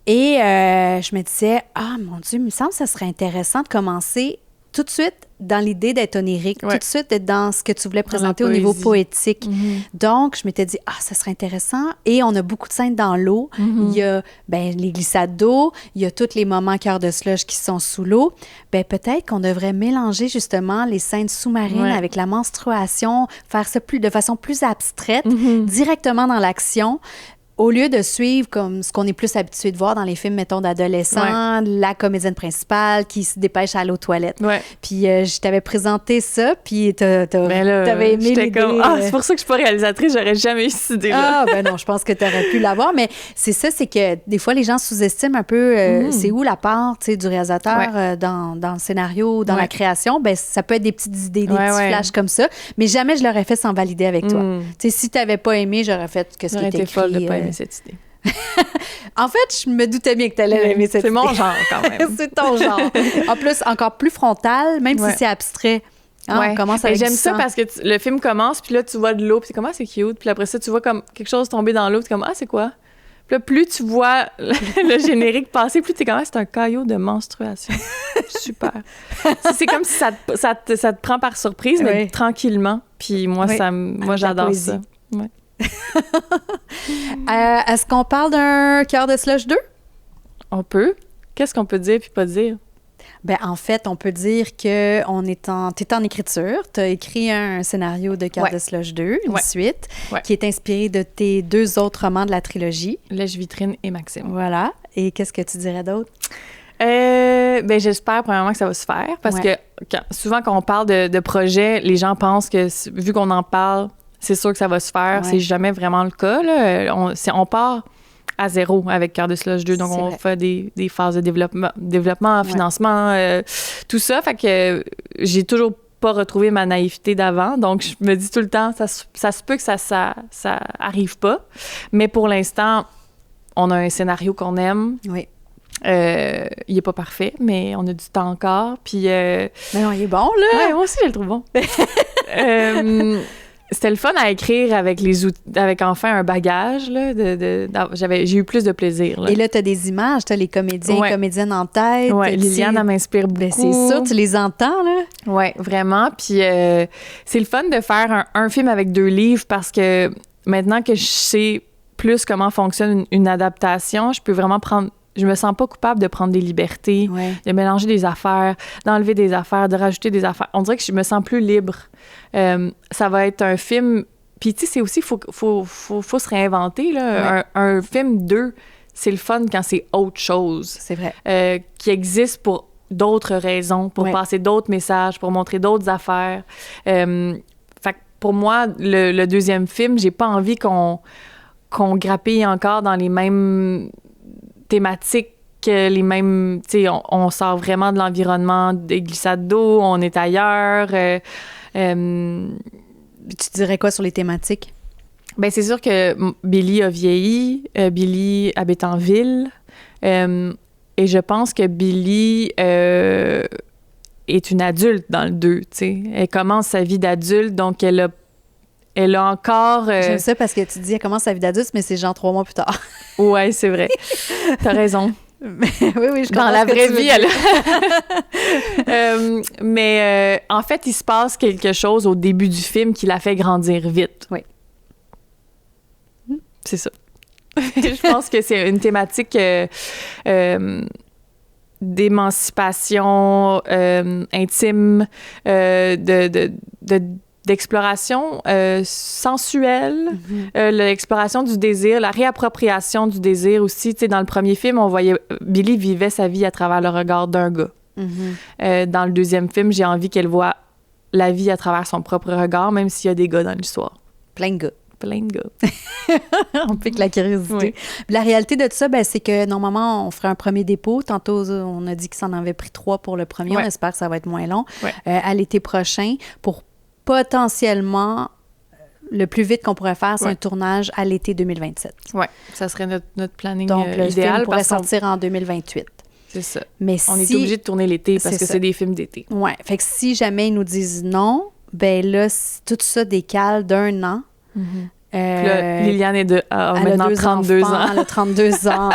S1: Et je me disais, mon Dieu, il me semble que ça serait intéressant de commencer tout de suite dans l'idée d'être onirique, tout de suite d'être dans ce que tu voulais présenter au niveau poétique. Donc, je m'étais dit, ça serait intéressant. Et on a beaucoup de scènes dans l'eau. Il y a les glissades d'eau, il y a tous les moments cœur de slush qui sont sous l'eau. Peut-être qu'on devrait mélanger justement les scènes sous-marines avec la menstruation, faire ça de façon plus abstraite, directement dans l'action. Au lieu de suivre comme ce qu'on est plus habitué de voir dans les films, mettons, d'adolescents, la comédienne principale qui se dépêche à aller aux toilettes. Puis je t'avais présenté ça, puis t'avais aimé l'idée.
S2: C'est pour ça que je suis pas réalisatrice, j'aurais jamais eu cette idée-là.
S1: Non, je pense que t'aurais pu l'avoir, mais c'est ça, c'est que des fois, les gens sous-estiment un peu c'est où la part, tu sais, du réalisateur dans le scénario, dans la création. Ça peut être des petites idées, des petits flashs comme ça, mais jamais je l'aurais fait sans valider avec toi. Tu sais, si t'avais pas aimé, j'aurais fait ce qui était écrit.
S2: Folle de pas aimer cette idée.
S1: En fait, je me doutais bien que tu allais aimer cette idée.
S2: C'est mon genre, quand même.
S1: C'est ton genre. En plus, encore plus frontal, même si c'est abstrait. On commence avec
S2: j'aime ça parce que le film commence, puis là, tu vois de l'eau, puis c'est comme, c'est cute. Puis après ça, tu vois comme quelque chose tomber dans l'eau, puis comme, c'est quoi? Puis là, plus tu vois le générique passer, plus tu es comme, c'est un caillot de menstruation. Super. C'est comme si ça te prend par surprise, mais tranquillement. Puis moi, j'adore ça. Ouais.
S1: Est-ce qu'on parle d'un cœur de slush 2?
S2: On peut. Qu'est-ce qu'on peut dire puis pas dire?
S1: En fait, on peut dire que t'es en écriture. Tu as écrit un scénario de Cœur de slush 2, une suite, qui est inspiré de tes 2 autres romans de la trilogie.
S2: Lèche-vitrine et Maxime.
S1: Voilà. Et qu'est-ce que tu dirais d'autre?
S2: J'espère premièrement que ça va se faire parce que souvent quand on parle de projet, les gens pensent que vu qu'on en parle, c'est sûr que ça va se faire. C'est jamais vraiment le cas, là. On part à zéro avec Cœur de Slush 2. Donc, on fait des phases de développement, financement, tout ça. Fait que j'ai toujours pas retrouvé ma naïveté d'avant. Donc, je me dis tout le temps, ça se peut que ça arrive pas. Mais pour l'instant, on a un scénario qu'on aime.
S1: Oui.
S2: Il est pas parfait, mais on a du temps encore. Puis,
S1: mais non, il est bon, là!
S2: Ouais, moi aussi, je le trouve bon. C'était le fun à écrire avec avec enfin un bagage, là. J'ai eu plus de plaisir, là.
S1: Et là, t'as des images, t'as les comédiens et comédiennes en tête.
S2: Ouais, Liliane, elle m'inspire beaucoup.
S1: Ben, c'est sûr, tu les entends, là.
S2: Ouais, vraiment. Puis c'est le fun de faire un film avec 2 livres parce que maintenant que je sais plus comment fonctionne une adaptation, je peux vraiment je me sens pas coupable de prendre des libertés, de mélanger des affaires, d'enlever des affaires, de rajouter des affaires. On dirait que je me sens plus libre. Ça va être un film... Puis, tu sais, c'est aussi, faut se réinventer, là. Un film 2, c'est le fun quand c'est autre chose.
S1: C'est vrai.
S2: Qui existe pour d'autres raisons, pour passer d'autres messages, pour montrer d'autres affaires. Fait que pour moi, le deuxième film, j'ai pas envie qu'on grappille encore dans les mêmes thématiques, les mêmes... Tu sais, on sort vraiment de l'environnement des glissades d'eau, on est ailleurs.
S1: Tu dirais quoi sur les thématiques?
S2: Bien, c'est sûr que Billy a vieilli, Billy habite en ville, et je pense que Billy est une adulte dans le 2, tu sais. Elle commence sa vie d'adulte, donc elle a encore...
S1: J'aime ça parce que tu dis, elle commence sa vie d'adulte, mais c'est genre 3 mois plus tard.
S2: Ouais, c'est vrai. T'as raison.
S1: Oui, je comprends.
S2: Dans la vraie vie, mais en fait, il se passe quelque chose au début du film qui la fait grandir vite.
S1: Oui.
S2: C'est ça. Je pense que c'est une thématique d'émancipation intime, d'exploration sensuelle, l'exploration du désir, la réappropriation du désir aussi. Tu sais, dans le premier film, on voyait Billy vivait sa vie à travers le regard d'un gars. Dans le deuxième film, j'ai envie qu'elle voit la vie à travers son propre regard, même s'il y a des gars dans l'histoire.
S1: Plein de gars.
S2: Plein de gars.
S1: On pique la curiosité. La réalité de tout ça, ben, c'est que normalement, on ferait un premier dépôt. Tantôt, on a dit qu'il s'en avait pris 3 pour le premier. On espère que ça va être moins long. À l'été prochain, pour potentiellement, le plus vite qu'on pourrait faire, c'est un tournage à l'été 2027.
S2: Oui, ça serait notre planning
S1: donc, le
S2: idéal.
S1: Film pourrait sortir en 2028.
S2: C'est ça.
S1: Mais
S2: on est obligé de tourner l'été parce que c'est des films d'été.
S1: Oui. Fait que si jamais ils nous disent non, ben là, tout ça décale d'1 an.
S2: Puis là, Liliane a maintenant 32 ans.
S1: Elle a 32 ans.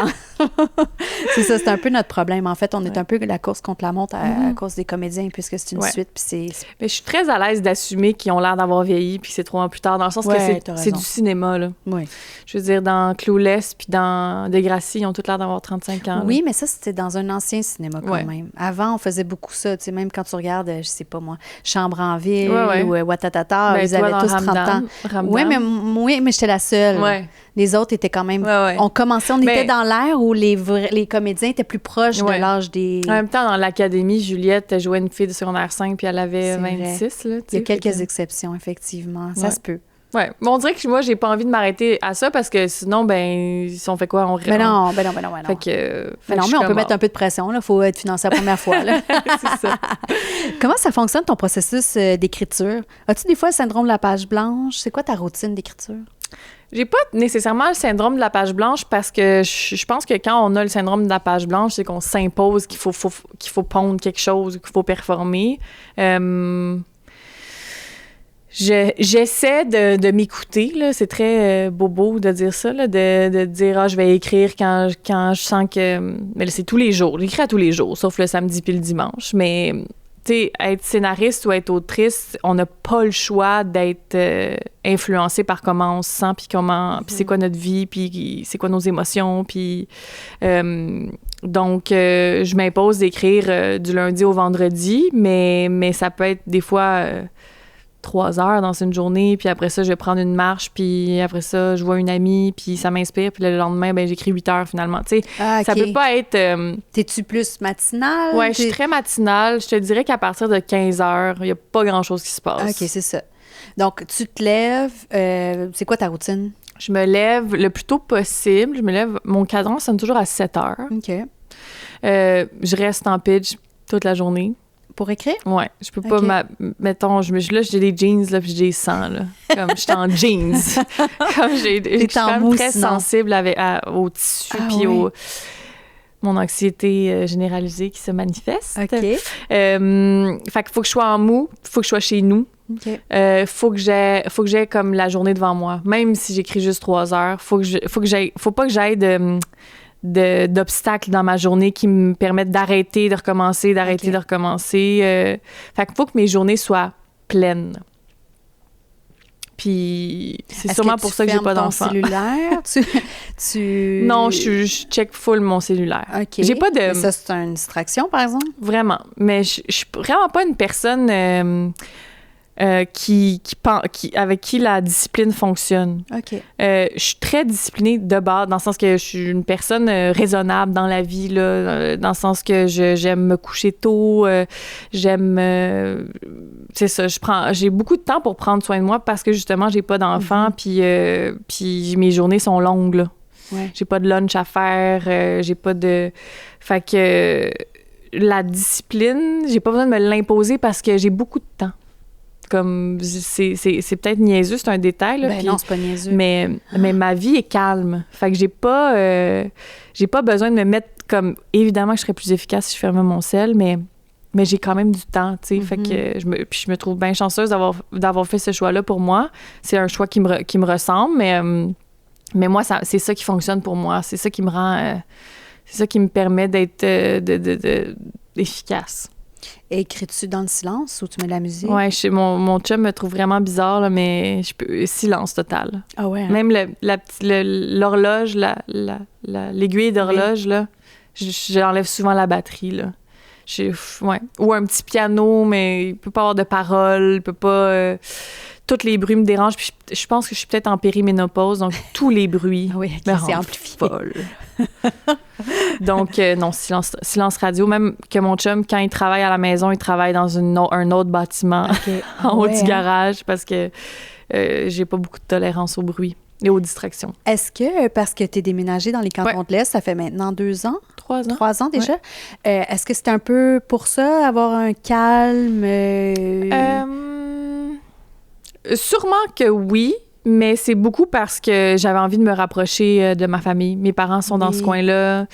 S1: C'est ça, c'est un peu notre problème. En fait, on est un peu la course contre la montre à cause des comédiens, puisque c'est une suite. Puis
S2: mais je suis très à l'aise d'assumer qu'ils ont l'air d'avoir vieilli, puis c'est 3 ans plus tard, dans le sens que c'est du cinéma, là.
S1: Oui.
S2: Je veux dire, dans Clueless, puis dans Degrassi, ils ont tous l'air d'avoir 35 ans.
S1: Oui, mais ça, c'était dans un ancien cinéma quand même. Avant, on faisait beaucoup ça. Tu sais, même quand tu regardes, je sais pas moi, Chambre en ville ou Watatata, ils avaient tous 30 ans. Oui, mais j'étais la seule.
S2: Ouais.
S1: Les autres étaient quand même... On était dans l'ère où les comédiens étaient plus proches de l'âge des...
S2: En même temps, dans l'Académie, Juliette jouait une fille de secondaire 5 puis elle avait 26. Là,
S1: il y a quelques exceptions, effectivement. Ça se peut.
S2: Oui. Mais on dirait que moi, j'ai pas envie de m'arrêter à ça parce que sinon, si on fait quoi? On
S1: non.
S2: Fait
S1: que, mais on peut mettre un peu de pression. Il faut être financé la première fois. Là.
S2: C'est ça.
S1: Comment ça fonctionne, ton processus d'écriture? As-tu des fois le syndrome de la page blanche? C'est quoi ta routine d'écriture?
S2: J'ai pas nécessairement le syndrome de la page blanche parce que je pense que quand on a le syndrome de la page blanche, c'est qu'on s'impose qu'il faut pondre quelque chose, qu'il faut performer. J'essaie de m'écouter, là. C'est très bobo de dire ça, là, de dire je vais écrire quand je sens que... Mais là, c'est tous les jours. J'écris à tous les jours, sauf le samedi puis le dimanche. Mais, tu sais, être scénariste ou être autrice, on n'a pas le choix d'être influencé par comment on se sent puis c'est quoi notre vie puis c'est quoi nos émotions puis... Donc, je m'impose d'écrire du lundi au vendredi, mais ça peut être des fois... 3 heures dans une journée, puis après ça, je vais prendre une marche, puis après ça, je vois une amie, puis ça m'inspire, puis le lendemain, j'écris 8 heures finalement. Tu sais, ça peut pas être...
S1: T'es-tu plus matinale?
S2: Ouais, je suis très matinale. Je te dirais qu'à partir de 15 heures, il n'y a pas grand-chose qui se passe.
S1: OK, c'est ça. Donc, tu te lèves, c'est quoi ta routine?
S2: Je me lève le plus tôt possible. Mon cadran sonne toujours à 7 heures.
S1: OK.
S2: Je reste en pitch toute la journée.
S1: Pour écrire?
S2: Ouais. Je peux pas... Mettons, là, j'ai des jeans, là, puis j'ai des sangs, là. Comme, je suis en jeans. Comme je suis quand même très sensible au tissu, puis mon anxiété généralisée qui se manifeste.
S1: OK.
S2: Fait qu'il faut que je sois en mou, faut que je sois chez nous.
S1: OK.
S2: Faut que j'aie comme la journée devant moi. Même si j'écris juste 3 heures, faut pas que j'aille d'obstacles dans ma journée qui me permettent d'arrêter, de recommencer, de recommencer. Fait qu'il faut que mes journées soient pleines. Puis c'est sûrement pour ça que j'ai pas d'enfant.
S1: Cellulaire?
S2: Non, je check full mon cellulaire.
S1: OK.
S2: J'ai pas de...
S1: Mais ça, c'est une distraction, par exemple?
S2: Vraiment. Mais je suis vraiment pas une personne... avec qui la discipline fonctionne.
S1: OK.
S2: Je suis très disciplinée de base, dans le sens que je suis une personne raisonnable dans la vie, là, dans le sens que j'aime me coucher tôt, j'aime... c'est ça, j'ai beaucoup de temps pour prendre soin de moi parce que, justement, j'ai pas d'enfant, puis mes journées sont longues, là.
S1: Ouais.
S2: J'ai pas de lunch à faire, j'ai pas de... Fait que la discipline, j'ai pas besoin de me l'imposer parce que j'ai beaucoup de temps. Comme c'est peut-être niaiseux, c'est un détail là,
S1: non, c'est pas niaiseux.
S2: Mais ma vie est calme. Fait que j'ai pas besoin de me mettre comme... Évidemment que je serais plus efficace si je fermais mon sel, mais j'ai quand même du temps, tu sais. Fait que je me trouve bien chanceuse d'avoir fait ce choix-là pour moi. C'est un choix qui me ressemble, mais moi, c'est ça qui fonctionne pour moi. C'est ça qui me rend... c'est ça qui me permet d'être efficace.
S1: Et écris-tu dans le silence ou tu mets de la musique?
S2: Ouais, mon chum me trouve vraiment bizarre, là, mais silence total.
S1: Ah ouais? Hein?
S2: Même l'horloge, l'aiguille d'horloge, là, j'enlève souvent la batterie, là. Ouais. Ou un petit piano, mais il peut pas avoir de paroles, il peut pas... tous les bruits me dérangent. Puis je pense que je suis peut-être en périménopause, donc tous les bruits me rendent folle. Donc, non, silence radio. Même que mon chum, quand il travaille à la maison, il travaille dans un autre bâtiment en haut du garage parce que j'ai pas beaucoup de tolérance au bruit et aux distractions.
S1: Est-ce que, parce que tu es déménagée dans les cantons de l'Est, ça fait maintenant 2 ans?
S2: 3 ans.
S1: 3 ans déjà? Est-ce que c'est un peu pour ça, avoir un calme?
S2: Sûrement que oui, mais c'est beaucoup parce que j'avais envie de me rapprocher de ma famille. Mes parents sont dans ce coin-là.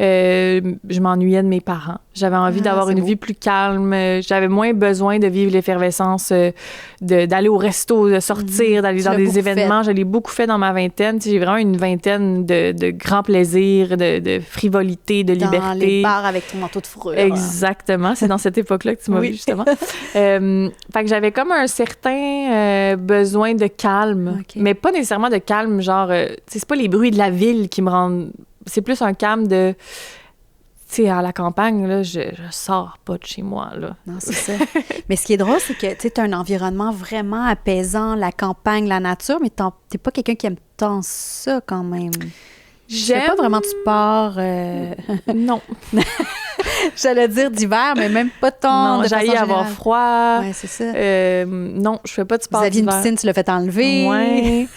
S2: Je m'ennuyais de mes parents. J'avais envie d'avoir une vie plus calme. J'avais moins besoin de vivre l'effervescence, d'aller au resto, de sortir, d'aller dans des événements. Je l'ai beaucoup fait dans ma vingtaine. Tu sais, j'ai vraiment une vingtaine de grands plaisirs, de frivolité, de liberté.
S1: Dans les bars avec ton manteau de fourrure.
S2: Exactement. C'est dans cette époque-là que tu m'as vu, justement. Fait que j'avais comme un certain besoin de calme. Okay. Mais pas nécessairement de calme, genre... c'est pas les bruits de la ville qui me rendent... C'est plus un calme de... Tu sais, à la campagne, là, je sors pas de chez moi, là.
S1: Non, c'est ça. Mais ce qui est drôle, c'est que tu as un environnement vraiment apaisant, la campagne, la nature, mais t'es pas quelqu'un qui aime tant ça, quand même. J'aime... pas vraiment de sport.
S2: Non.
S1: J'allais dire d'hiver, mais même pas tant.
S2: Non, j'allais avoir froid.
S1: Oui, c'est ça.
S2: Non, je fais pas de sport
S1: d'hiver. Vous aviez une piscine, tu l'as fait enlever.
S2: Oui.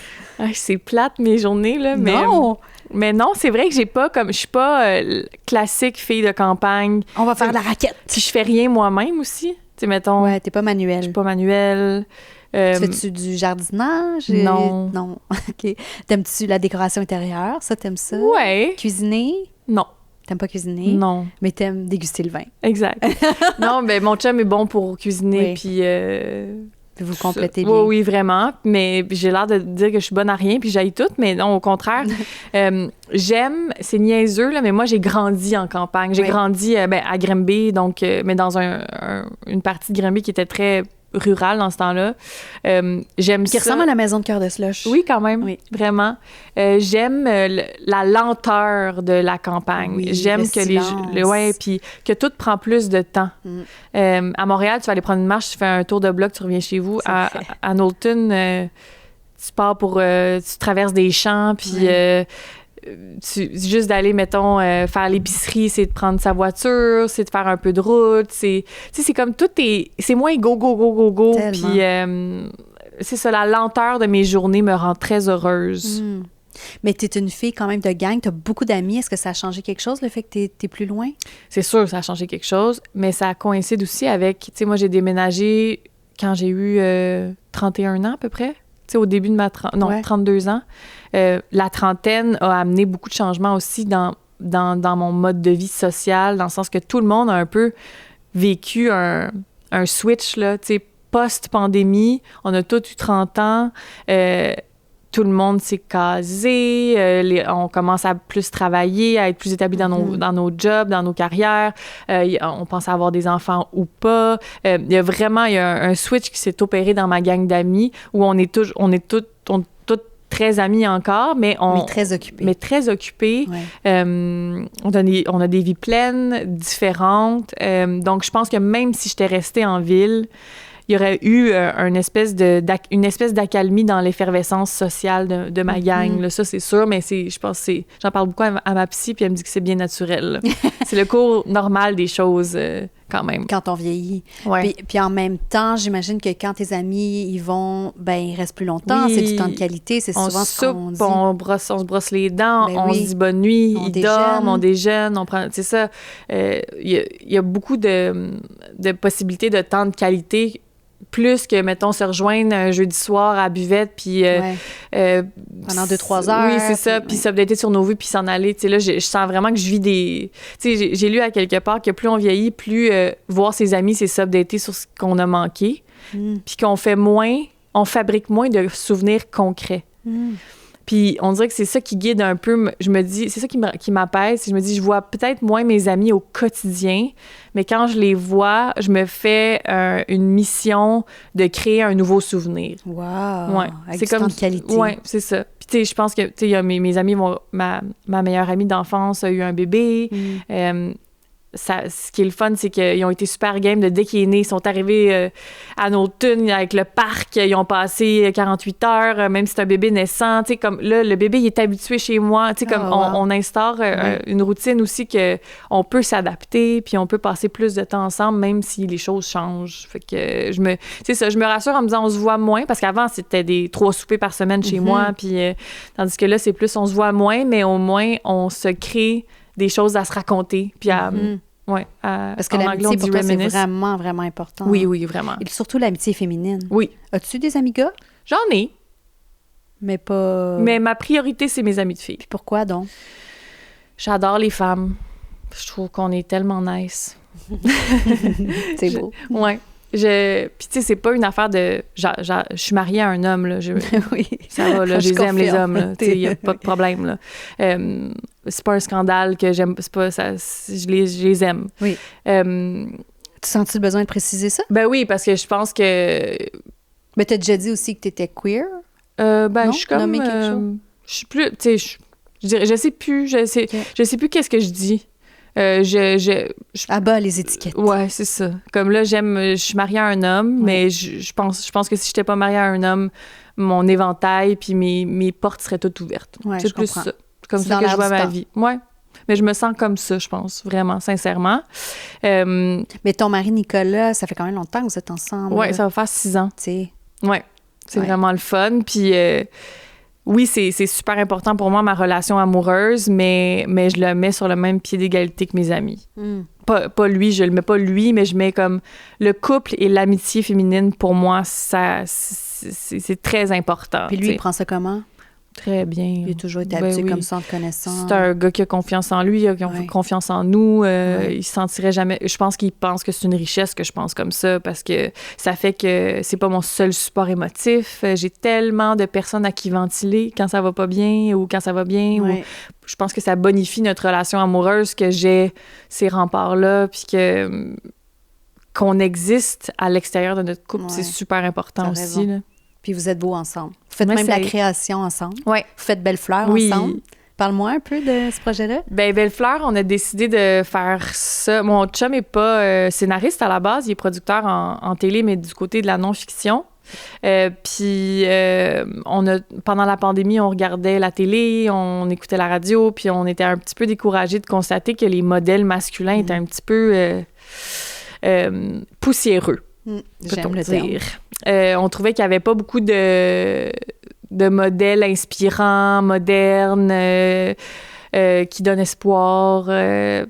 S2: C'est plate, mes journées, là.
S1: Non!
S2: Mais non, c'est vrai que j'ai pas comme... Je suis pas classique fille de campagne.
S1: On va faire de la raquette.
S2: Puis je fais rien moi-même aussi. Tu sais, mettons...
S1: Ouais, t'es pas manuelle.
S2: Je suis pas manuelle.
S1: Fais-tu du jardinage?
S2: Non.
S1: Non. OK. T'aimes-tu la décoration intérieure? Ça, t'aimes ça?
S2: Ouais.
S1: Cuisiner?
S2: Non.
S1: T'aimes pas cuisiner?
S2: Non.
S1: Mais t'aimes déguster le vin?
S2: Exact. Non, mais mon chum est bon pour cuisiner, puis...
S1: Puis vous complétez bien.
S2: Oui, vraiment. Mais j'ai l'air de dire que je suis bonne à rien, puis j'haïs tout, mais non, au contraire. J'aime, c'est niaiseux, là, mais moi, j'ai grandi en campagne. J'ai grandi à Granby, donc, mais dans une partie de Granby qui était très rurale dans ce temps-là. J'aime
S1: qui ressemble à la maison de Cœur de Slush.
S2: Oui, quand même, vraiment. J'aime la lenteur de la campagne.
S1: Oui,
S2: j'aime que puis que tout prend plus de temps. À Montréal, tu vas aller prendre une marche, tu fais un tour de bloc, tu reviens chez vous. À Knowlton, tu pars tu traverses des champs, puis juste d'aller, mettons, faire l'épicerie, c'est de prendre sa voiture, c'est de faire un peu de route, c'est comme tout c'est moins go, puis c'est ça, la lenteur de mes journées me rend très heureuse.
S1: Mais tu es une fille quand même de gang, tu as beaucoup d'amis. Est-ce que ça a changé quelque chose, le fait que tu es plus loin?
S2: C'est sûr que ça a changé quelque chose, mais ça coïncide aussi avec, tu sais, moi, j'ai déménagé quand j'ai eu 31 ans à peu près, tu sais, au début de 32 ans. La trentaine a amené beaucoup de changements aussi dans mon mode de vie social, dans le sens que tout le monde a un peu vécu un switch, là, tu sais, post-pandémie. On a tous eu 30 ans. Tout le monde s'est casé, on commence à plus travailler, à être plus établi dans nos jobs, dans nos carrières. On pense à avoir des enfants ou pas. Il y a un switch qui s'est opéré dans ma gang d'amis où on est toutes très amis encore, mais
S1: très occupés.
S2: Ouais. On a des vies pleines, différentes. Donc, je pense que même si j'étais restée en ville, il y aurait eu une espèce d'accalmie dans l'effervescence sociale de ma gang. Là, ça, c'est sûr, mais je pense que j'en parle beaucoup à ma psy, puis elle me dit que c'est bien naturel. C'est le cours normal des choses, quand même.
S1: Quand on vieillit.
S2: Ouais.
S1: Puis en même temps, j'imagine que quand tes amis y vont, ils restent plus longtemps. Oui. C'est du temps de qualité, c'est souvent ce qu'on dit.
S2: On se brosse les dents, on se dit bonne nuit, ils dorment, on déjeune, on prend... C'est ça. Il y a beaucoup de possibilités de temps de qualité, plus que, mettons, se rejoindre un jeudi soir à la buvette, puis...
S1: pendant 2-3 heures.
S2: Oui, c'est ça, puis s'updater sur nos vues, puis s'en aller. Tu sais, là, je sens vraiment que je vis des... Tu sais, j'ai lu à quelque part que plus on vieillit, plus voir ses amis, c'est s'updater sur ce qu'on a manqué, puis qu'on fabrique moins de souvenirs concrets. Puis on dirait que c'est ça qui guide un peu, je me dis, c'est ça qui m'apaise. Je me dis, je vois peut-être moins mes amis au quotidien, mais quand je les vois, je me fais une mission de créer un nouveau souvenir.
S1: Wow!
S2: Ouais.
S1: Avec
S2: c'est
S1: du temps de qualité.
S2: Oui, c'est ça. Puis tu sais, je pense que, tu sais, mes amis, ma meilleure amie d'enfance a eu un bébé. Ce qui est le fun, c'est qu'ils ont été super game de dès qu'il est né. Ils sont arrivés à nos tunes avec le parc. Ils ont passé 48 heures, même si c'est un bébé naissant. Tu sais, comme là, le bébé, il est habitué chez moi. Tu sais, comme on instaure une routine aussi qu'on peut s'adapter, puis on peut passer plus de temps ensemble, même si les choses changent. Fait que je me rassure en me disant on se voit moins, parce qu'avant, c'était des 3 soupers par semaine chez moi. Puis tandis que là, c'est plus on se voit moins, mais au moins, on se crée des choses à se raconter, puis
S1: parce que l'amitié, pour toi, c'est vraiment, vraiment important.
S2: Oui, vraiment.
S1: Et surtout l'amitié féminine.
S2: Oui.
S1: As-tu des amis gars?
S2: J'en ai.
S1: Mais pas...
S2: Mais ma priorité, c'est mes amis de filles.
S1: Puis pourquoi, donc?
S2: J'adore les femmes. Je trouve qu'on est tellement nice.
S1: C'est beau.
S2: Oui. Puis, tu sais, c'est pas une affaire de... Je suis mariée à un homme, là.
S1: Oui.
S2: Ça va, là. Je les aime, les hommes, là. Tu sais, il n'y a pas de problème, là. C'est pas un scandale que j'aime... C'est pas ça... Je les aime.
S1: Oui. Tu sens-tu le besoin de préciser ça?
S2: Ben oui, parce que je pense que...
S1: Mais t'as déjà dit aussi que t'étais queer?
S2: Je suis comme... je suis plus... Tu sais, je sais plus. Je sais plus qu'est-ce que je dis.
S1: Abat les étiquettes.
S2: Ouais, c'est ça. Comme là, je suis mariée à un homme, mais je pense que si j'étais pas mariée à un homme, mon éventail puis mes portes seraient toutes ouvertes.
S1: Ouais,
S2: c'est plus
S1: comprends.
S2: ça. C'est comme ça que je vois ma vie. Ouais. Mais je me sens comme ça, je pense, vraiment, sincèrement.
S1: Mais ton mari, Nicolas, ça fait quand même longtemps que vous êtes ensemble.
S2: Ouais, ça va faire 6 ans.
S1: Tu sais.
S2: Ouais, c'est vraiment le fun. Puis... oui, c'est super important pour moi, ma relation amoureuse, mais je le mets sur le même pied d'égalité que mes amis. Pas lui, je le mets pas lui, mais je mets comme le couple et l'amitié féminine, pour moi, ça c'est très important.
S1: Puis lui, il prend ça comment?
S2: Très bien.
S1: Il a toujours été habitué comme ça, en te connaissant.
S2: C'est un gars qui a confiance en lui, qui a confiance en nous. Il se sentirait jamais... Je pense qu'il pense que c'est une richesse que je pense comme ça, parce que ça fait que c'est pas mon seul support émotif. J'ai tellement de personnes à qui ventiler quand ça va pas bien ou quand ça va bien. Ou... Je pense que ça bonifie notre relation amoureuse, que j'ai ces remparts-là, puis qu'on existe à l'extérieur de notre couple. C'est super important aussi, là.
S1: Puis vous êtes beaux ensemble. Vous faites même de la création ensemble.
S2: Oui.
S1: Vous faites Belle Fleur ensemble. Parle-moi un peu de ce projet-là.
S2: Bien, Belle Fleur, on a décidé de faire ça. Mon chum n'est pas scénariste à la base. Il est producteur en télé, mais du côté de la non-fiction. Puis pendant la pandémie, on regardait la télé, on écoutait la radio, puis on était un petit peu découragés de constater que les modèles masculins étaient un petit peu poussiéreux.
S1: J'aime le
S2: dire. On trouvait qu'il n'y avait pas beaucoup de modèles inspirants, modernes, qui donnent espoir.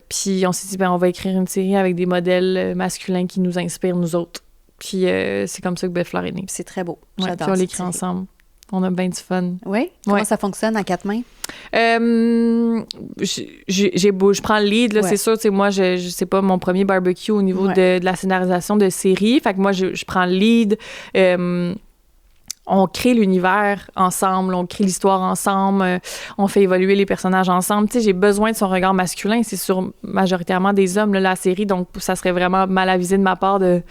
S2: Puis on s'est dit, on va écrire une série avec des modèles masculins qui nous inspirent, nous autres. Puis c'est comme ça que Belle Fleur est née.
S1: C'est très beau.
S2: Ouais,
S1: J'adore.
S2: puis on l'écrit ensemble. On a bien du fun.
S1: Oui? Comment ça fonctionne à 4 mains?
S2: Je prends le lead, là, c'est sûr. Moi, je sais pas mon premier barbecue au niveau de la scénarisation de série. Fait que moi, je prends le lead. On crée l'univers ensemble, on crée l'histoire ensemble, on fait évoluer les personnages ensemble. Tu sais, j'ai besoin de son regard masculin. C'est sur majoritairement des hommes, là, la série, donc ça serait vraiment mal avisé de ma part de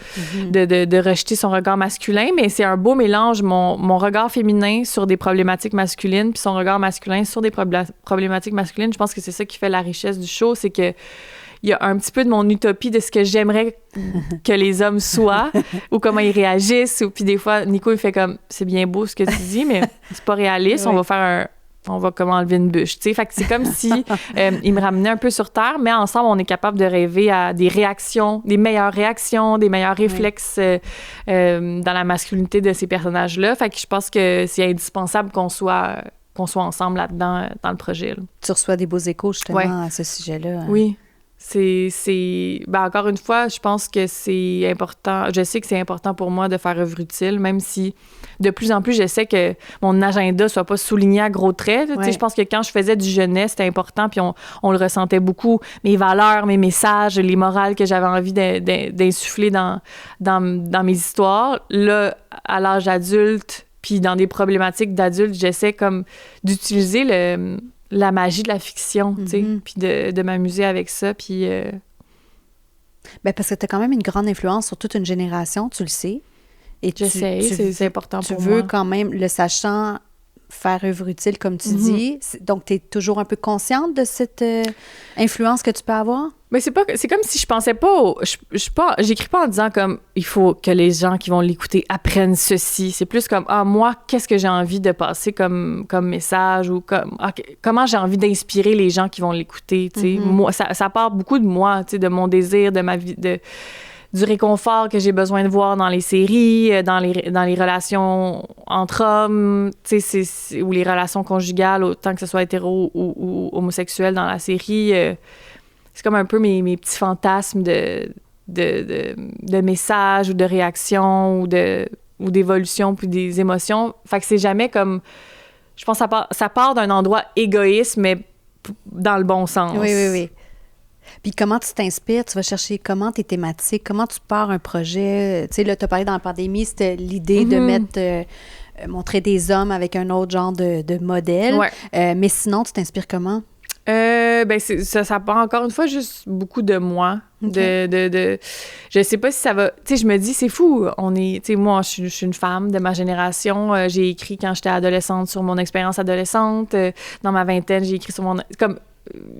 S2: rejeter son regard masculin, mais c'est un beau mélange, mon regard féminin sur des problématiques masculines, puis son regard masculin sur des problématiques masculines. Je pense que c'est ça qui fait la richesse du show, c'est que il y a un petit peu de mon utopie de ce que j'aimerais que les hommes soient ou comment ils réagissent. Puis des fois, Nico, il fait comme « C'est bien beau ce que tu dis, mais c'est pas réaliste. Oui. On va comme enlever une bûche. » Tu sais, fait que c'est comme si il me ramenait un peu sur terre, mais ensemble, on est capable de rêver à des réactions, des meilleures réflexes dans la masculinité de ces personnages-là. Fait que je pense que c'est indispensable qu'on soit ensemble là-dedans, dans le projet. Là.
S1: Tu reçois des beaux échos, justement, à ce sujet-là.
S2: Oui. Encore une fois, je pense que c'est important. Je sais que c'est important pour moi de faire œuvre utile, même si de plus en plus, j'essaie que mon agenda soit pas souligné à gros traits. Ouais. Je pense que quand je faisais du jeunesse, c'était important, puis on le ressentait beaucoup. Mes valeurs, mes messages, les morales que j'avais envie d'insuffler dans mes histoires. Là, à l'âge adulte, puis dans des problématiques d'adulte, j'essaie comme d'utiliser la magie de la fiction, tu sais, puis de m'amuser avec ça, puis...
S1: Parce que tu as quand même une grande influence sur toute une génération, tu le sais. Et
S2: c'est important pour moi.
S1: Tu veux quand même, le sachant, faire œuvre utile, comme tu dis. Donc, tu es toujours un peu consciente de cette influence que tu peux avoir?
S2: Mais c'est comme si je pensais pas j'écris pas en disant comme il faut que les gens qui vont l'écouter apprennent ceci. C'est plus comme moi, qu'est-ce que j'ai envie de passer comme message ou comment j'ai envie d'inspirer les gens qui vont l'écouter, tu sais. Moi, ça part beaucoup de moi, tu sais, de mon désir, de ma vie, du réconfort que j'ai besoin de voir dans les séries, dans les relations entre hommes, tu sais, ou les relations conjugales, autant que ce soit hétéro ou homosexuel dans la série. C'est comme un peu mes petits fantasmes de messages ou de réactions ou d'évolution puis des émotions. Fait que c'est jamais comme... Je pense que ça part d'un endroit égoïste, mais dans le bon sens.
S1: Oui. Puis comment tu t'inspires? Tu vas chercher comment tes thématiques? Comment tu pars un projet? Tu sais, là, tu as parlé dans la pandémie, c'était l'idée de mettre... montrer des hommes avec un autre genre de modèle. Ouais. Mais sinon, tu t'inspires comment?
S2: Ça part encore une fois juste beaucoup de moi. Okay. Je sais pas si ça va... Tu sais, je me dis, c'est fou. Tu sais, moi, je suis une femme de ma génération. J'ai écrit quand j'étais adolescente sur mon expérience adolescente. Dans ma vingtaine, j'ai écrit sur mon... Comme...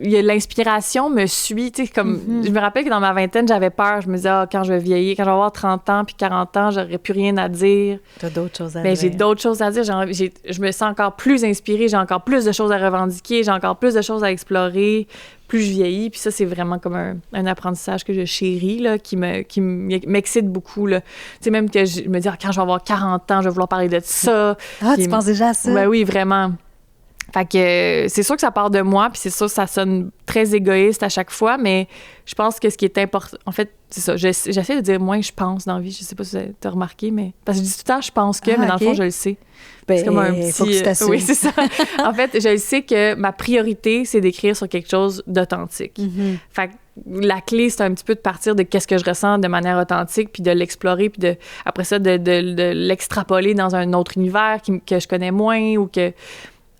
S2: L'inspiration me suit, tu sais, comme... Je me rappelle que dans ma vingtaine, j'avais peur. Je me disais, quand je vais vieillir, quand je vais avoir 30 ans puis 40 ans, j'aurais plus rien à dire.
S1: T'as d'autres choses à dire.
S2: J'ai d'autres choses à dire. Je me sens encore plus inspirée. J'ai encore plus de choses à revendiquer. J'ai encore plus de choses à explorer. Plus je vieillis. Puis ça, c'est vraiment comme un apprentissage que je chéris, là, qui m'excite beaucoup, là. Tu sais, même que je me dis, quand je vais avoir 40 ans, je vais vouloir parler de ça.
S1: Tu penses déjà à ça?
S2: Ben oui, vraiment. Fait que c'est sûr que ça part de moi, puis c'est sûr que ça sonne très égoïste à chaque fois, mais je pense que ce qui est important... En fait, c'est ça. J'essaie de dire moins je pense dans la vie. Je sais pas si tu as remarqué, mais... Parce que je dis tout le temps je pense que, mais dans le fond, je le sais. C'est comme un petit...
S1: Faut que tu t'assumes.
S2: Oui, c'est ça. En fait, je sais que ma priorité, c'est d'écrire sur quelque chose d'authentique. Fait que la clé, c'est un petit peu de partir de qu'est-ce que je ressens de manière authentique, puis de l'explorer, puis après ça, de l'extrapoler dans un autre univers que je connais moins ou que...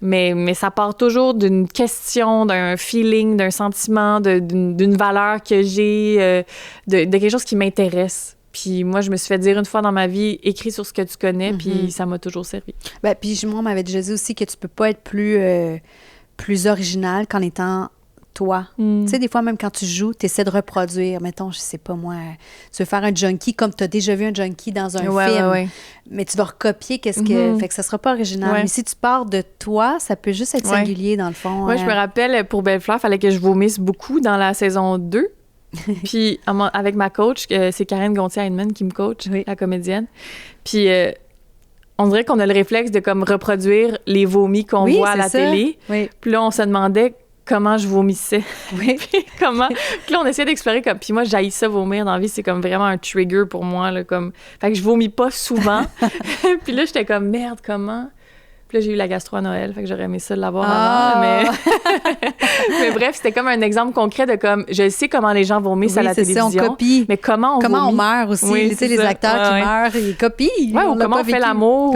S2: Mais ça part toujours d'une question, d'un feeling, d'un sentiment, d'une valeur que j'ai, de quelque chose qui m'intéresse. Puis moi, je me suis fait dire une fois dans ma vie, écris sur ce que tu connais, puis ça m'a toujours servi.
S1: Puis moi, on m'avait déjà dit aussi que tu peux pas être plus original qu'en étant toi. Tu sais, des fois, même quand tu joues, tu essaies de reproduire. Mettons, je sais pas moi, tu veux faire un junkie comme tu as déjà vu un junkie dans un film. Ouais. Mais tu vas recopier qu'est-ce que... Fait que ça sera pas original. Ouais. Mais si tu pars de toi, ça peut juste être singulier, dans le fond.
S2: Moi, je me rappelle, pour Belle Fleur, il fallait que je vomisse beaucoup dans la saison 2. Puis avec ma coach, c'est Karine Gontier-Heinemann qui me coach, la comédienne. Puis on dirait qu'on a le réflexe de comme reproduire les vomis qu'on voit à la télé. Oui. Puis là, on se demandait comment je vomissais. Oui. Puis là, on essayait d'explorer comme... Puis moi, j'haïs ça, vomir dans la vie. C'est comme vraiment un trigger pour moi, là, comme... Fait que je vomis pas souvent. Puis là, j'étais comme, merde, comment... Puis là, j'ai eu la gastro à Noël, fait que j'aurais aimé ça l'avoir avant. Mais bref, c'était comme un exemple concret de comme, je sais comment les gens vomissent à la télévision.
S1: Ça, on copie.
S2: Mais comment
S1: on meurt aussi.
S2: Oui,
S1: tu sais, les acteurs qui meurent, ils copient.
S2: Ouais, ou comment on fait l'amour.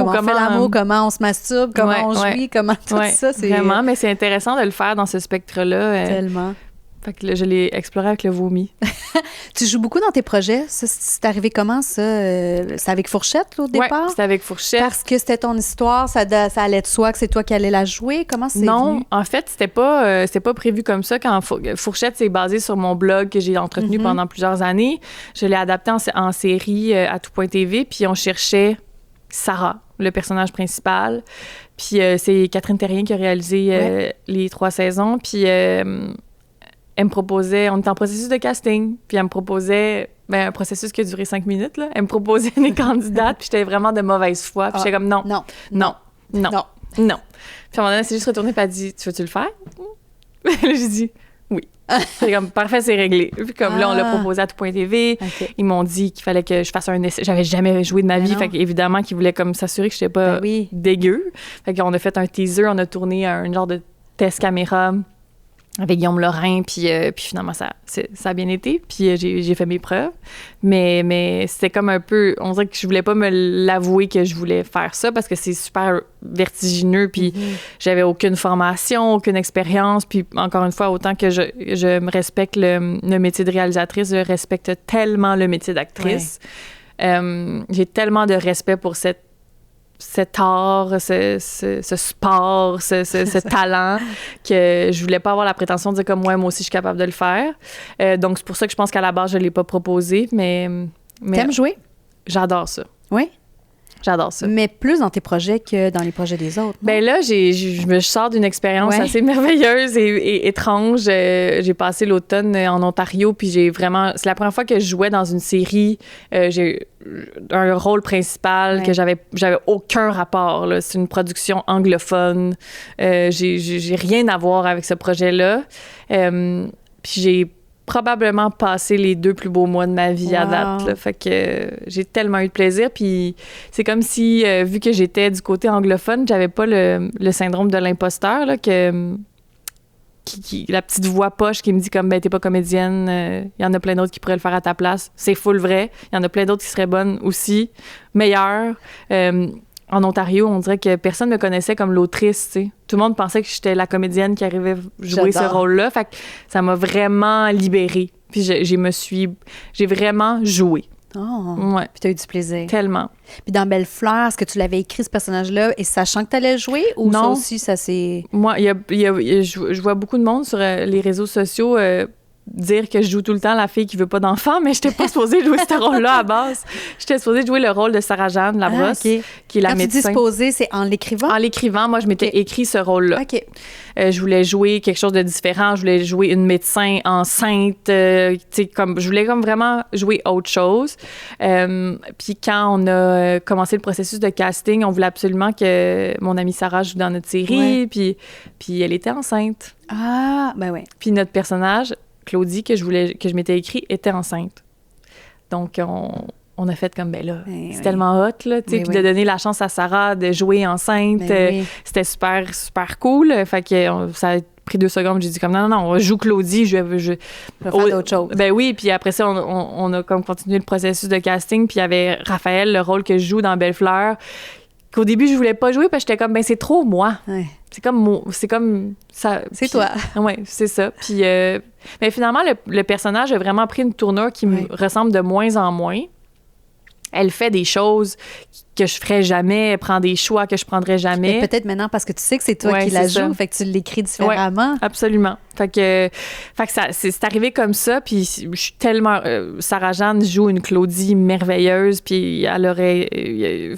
S1: Comment on se masturbe, comment on jouit, comment tout ça. C'est...
S2: Vraiment, mais c'est intéressant de le faire dans ce spectre-là.
S1: Tellement.
S2: Fait que là, je l'ai exploré avec le vomi.
S1: Tu joues beaucoup dans tes projets. Ça, c'est arrivé comment, ça? C'est avec Fourchette, là, au départ?
S2: Oui, c'était avec Fourchette.
S1: Parce que c'était ton histoire, ça allait de soi que c'est toi qui allais la jouer? Comment c'est
S2: Non,
S1: venu?
S2: en fait, c'était pas prévu comme ça. Quand Fourchette, c'est basé sur mon blog que j'ai entretenu pendant plusieurs années. Je l'ai adapté en série à tout.tv, puis on cherchait Sarah, le personnage principal. Puis c'est Catherine Terrien qui a réalisé les 3 saisons. Puis... elle me proposait, on était en processus de casting, puis elle me proposait, un processus qui a duré 5 minutes, là. Elle me proposait des candidates, puis j'étais vraiment de mauvaise foi, puis j'étais comme non. Puis à un moment donné, elle s'est juste retournée, puis elle a dit, tu veux-tu le faire? J'ai dit oui. J'étais comme, parfait, c'est réglé. Puis comme là, on l'a proposé à tout.tv. Okay. Ils m'ont dit qu'il fallait que je fasse un essai. J'avais jamais joué de ma vie, fait qu'évidemment qu'ils voulaient comme s'assurer que je n'étais pas dégueu. Fait qu'on a fait un teaser, on a tourné un genre de test caméra avec Guillaume Lorrain, puis finalement, ça a bien été, puis j'ai fait mes preuves. Mais c'était comme un peu... On dirait que je voulais pas me l'avouer que je voulais faire ça, parce que c'est super vertigineux, puis j'avais aucune formation, aucune expérience, puis encore une fois, autant que je me respecte le métier de réalisatrice, je respecte tellement le métier d'actrice. Ouais. J'ai tellement de respect pour cet art, ce sport, ce talent, que je voulais pas avoir la prétention de dire comme moi aussi je suis capable de le faire. Donc c'est pour ça que je pense qu'à la base je l'ai pas proposé, mais
S1: t'aimes jouer?
S2: J'adore ça.
S1: Oui?
S2: J'adore ça.
S1: Mais plus dans tes projets que dans les projets des autres. Non?
S2: Ben là, je sors d'une expérience assez merveilleuse et étrange. J'ai passé l'automne en Ontario, puis c'est la première fois que je jouais dans une série. J'ai un rôle principal que j'avais aucun rapport, là. C'est une production anglophone. J'ai rien à voir avec ce projet-là. Puis j'ai probablement passé les 2 plus beaux mois de ma vie à date, là. Fait que j'ai tellement eu de plaisir. Puis c'est comme si, vu que j'étais du côté anglophone, j'avais pas le syndrome de l'imposteur, là, la petite voix poche qui me dit comme, ben t'es pas comédienne, il y en a plein d'autres qui pourraient le faire à ta place. C'est full vrai. Il y en a plein d'autres qui seraient bonnes aussi, meilleures. En Ontario, on dirait que personne me connaissait comme l'autrice, tu sais. Tout le monde pensait que j'étais la comédienne qui arrivait à jouer ce rôle-là. Fait que ça m'a vraiment libérée. Puis j'ai vraiment joué.
S1: Oh! Ouais. Puis t'as eu du plaisir.
S2: Tellement.
S1: Puis dans Belle Fleur, est-ce que tu l'avais écrit, ce personnage-là, et sachant que t'allais jouer, ou non, ça aussi, ça c'est...
S2: Moi, je vois beaucoup de monde sur les réseaux sociaux dire que je joue tout le temps la fille qui veut pas d'enfant, mais j'étais pas supposée jouer ce rôle-là à base. J'étais supposée jouer le rôle de Sarah-Jeanne Labrosse, qui est la médecin.
S1: Quand tu dis supposée, c'est en l'écrivant?
S2: En l'écrivant, moi, je m'étais écrit ce rôle-là.
S1: OK.
S2: Je voulais jouer quelque chose de différent. Je voulais jouer une médecin enceinte. Tu sais, comme je voulais comme vraiment jouer autre chose. Puis quand on a commencé le processus de casting, on voulait absolument que mon amie Sarah joue dans notre série. Puis elle était enceinte.
S1: Ah, ben ouais.
S2: Puis notre personnage, Claudie, que je m'étais écrit, était enceinte. Donc, on a fait comme, ben là, c'est tellement hot, là, tu sais, puis de donner la chance à Sarah de jouer enceinte, c'était super, super cool. Fait que ça a pris 2 secondes, j'ai dit comme, non, on joue Claudie, je vais
S1: faire d'autres choses.
S2: Ben oui, puis après ça, on a comme continué le processus de casting, puis il y avait Raphaël, le rôle que je joue dans Belle Fleur, qu'au début, je voulais pas jouer, parce que j'étais comme, ben c'est trop moi. Ouais. C'est comme ça.
S1: C'est toi.
S2: Oui, c'est ça. Puis, mais finalement, le personnage a vraiment pris une tournure qui me ressemble de moins en moins. Elle fait des choses que je ferais jamais, elle prend des choix que je prendrais jamais.
S1: Mais peut-être maintenant parce que tu sais que c'est toi qui la joues, fait que tu l'écris différemment.
S2: Oui, absolument. Fait que ça, c'est arrivé comme ça, puis je suis tellement... Sarah-Jeanne joue une Claudie merveilleuse, puis elle aurait... je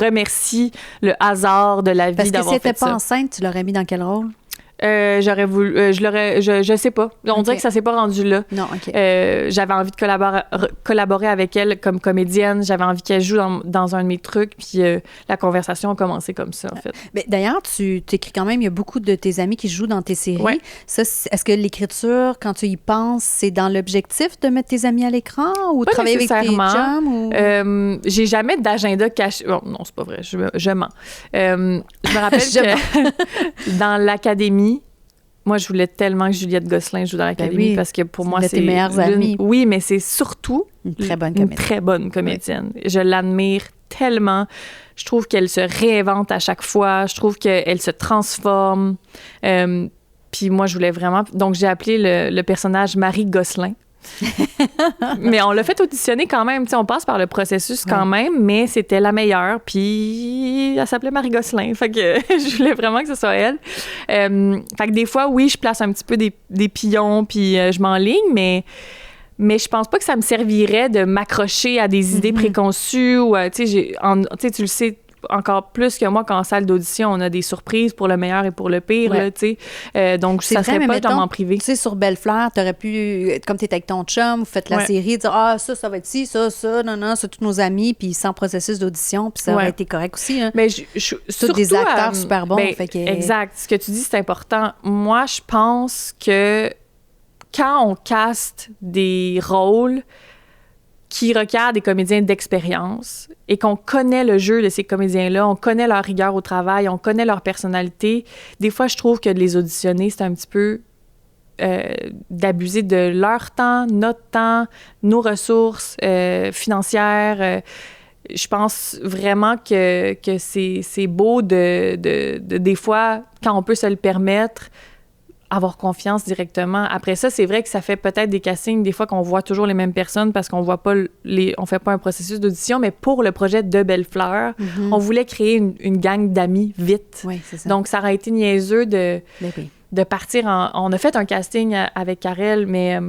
S2: remercie le hasard de la vie d'avoir fait ça.
S1: Parce que si elle n'était pas enceinte, tu l'aurais mis dans quel rôle?
S2: J'aurais voulu... je sais pas. On dirait que ça s'est pas rendu là.
S1: Non, OK.
S2: J'avais envie de collaborer avec elle comme comédienne. J'avais envie qu'elle joue dans un de mes trucs. Puis la conversation a commencé comme ça, en fait.
S1: Mais d'ailleurs, tu écris quand même, il y a beaucoup de tes amis qui jouent dans tes séries.
S2: Ouais.
S1: Ça, est-ce que l'écriture, quand tu y penses, c'est dans l'objectif de mettre tes amis à l'écran ou
S2: Pas
S1: travailler avec tes chums? Ou...
S2: J'ai jamais d'agenda caché. Oh, non, c'est pas vrai. Je mens. Je me rappelle que dans l'académie, moi, je voulais tellement que Juliette Gosselin joue dans l'académie parce que pour moi, c'est
S1: tes meilleures amies.
S2: Oui, mais c'est surtout
S1: une très bonne comédienne.
S2: Oui. Je l'admire tellement. Je trouve qu'elle se réinvente à chaque fois. Je trouve qu'elle se transforme. Puis moi, je voulais vraiment... Donc, j'ai appelé le personnage Marie Gosselin. Mais on l'a fait auditionner quand même. T'sais, on passe par le processus quand même, mais c'était la meilleure. Puis elle s'appelait Marie Gosselin. Fait que je voulais vraiment que ce soit elle. Fait que des fois, oui, je place un petit peu des pions, puis je m'enligne, mais je pense pas que ça me servirait de m'accrocher à des idées préconçues. Ou, tu le sais encore plus que moi qu'en salle d'audition, on a des surprises pour le meilleur et pour le pire. Là, donc, ça serait pas dans mon privé.
S1: Tu sais, sur Belle-Fleur, t'aurais pu, comme t'es avec ton chum, vous faites la série, dire « Ah, ça va être ci, ça, non, c'est tous nos amis », puis sans processus d'audition, puis ça aurait été correct aussi. Hein.
S2: Mais
S1: surtout des acteurs super bons. Fait que...
S2: Exact. Ce que tu dis, c'est important. Moi, je pense que quand on caste des rôles qui requiert des comédiens d'expérience et qu'on connaît le jeu de ces comédiens-là, on connaît leur rigueur au travail, on connaît leur personnalité. Des fois, je trouve que de les auditionner, c'est un petit peu d'abuser de leur temps, notre temps, nos ressources financières. Je pense vraiment que c'est beau de des fois, quand on peut se le permettre, avoir confiance directement. Après ça, c'est vrai que ça fait peut-être des castings, des fois qu'on voit toujours les mêmes personnes parce qu'on voit pas on fait pas un processus d'audition, mais pour le projet de Belle-Fleur, on voulait créer une gang d'amis vite.
S1: Oui, c'est ça.
S2: Donc, ça aurait été niaiseux de partir on a fait un casting avec Karel, mais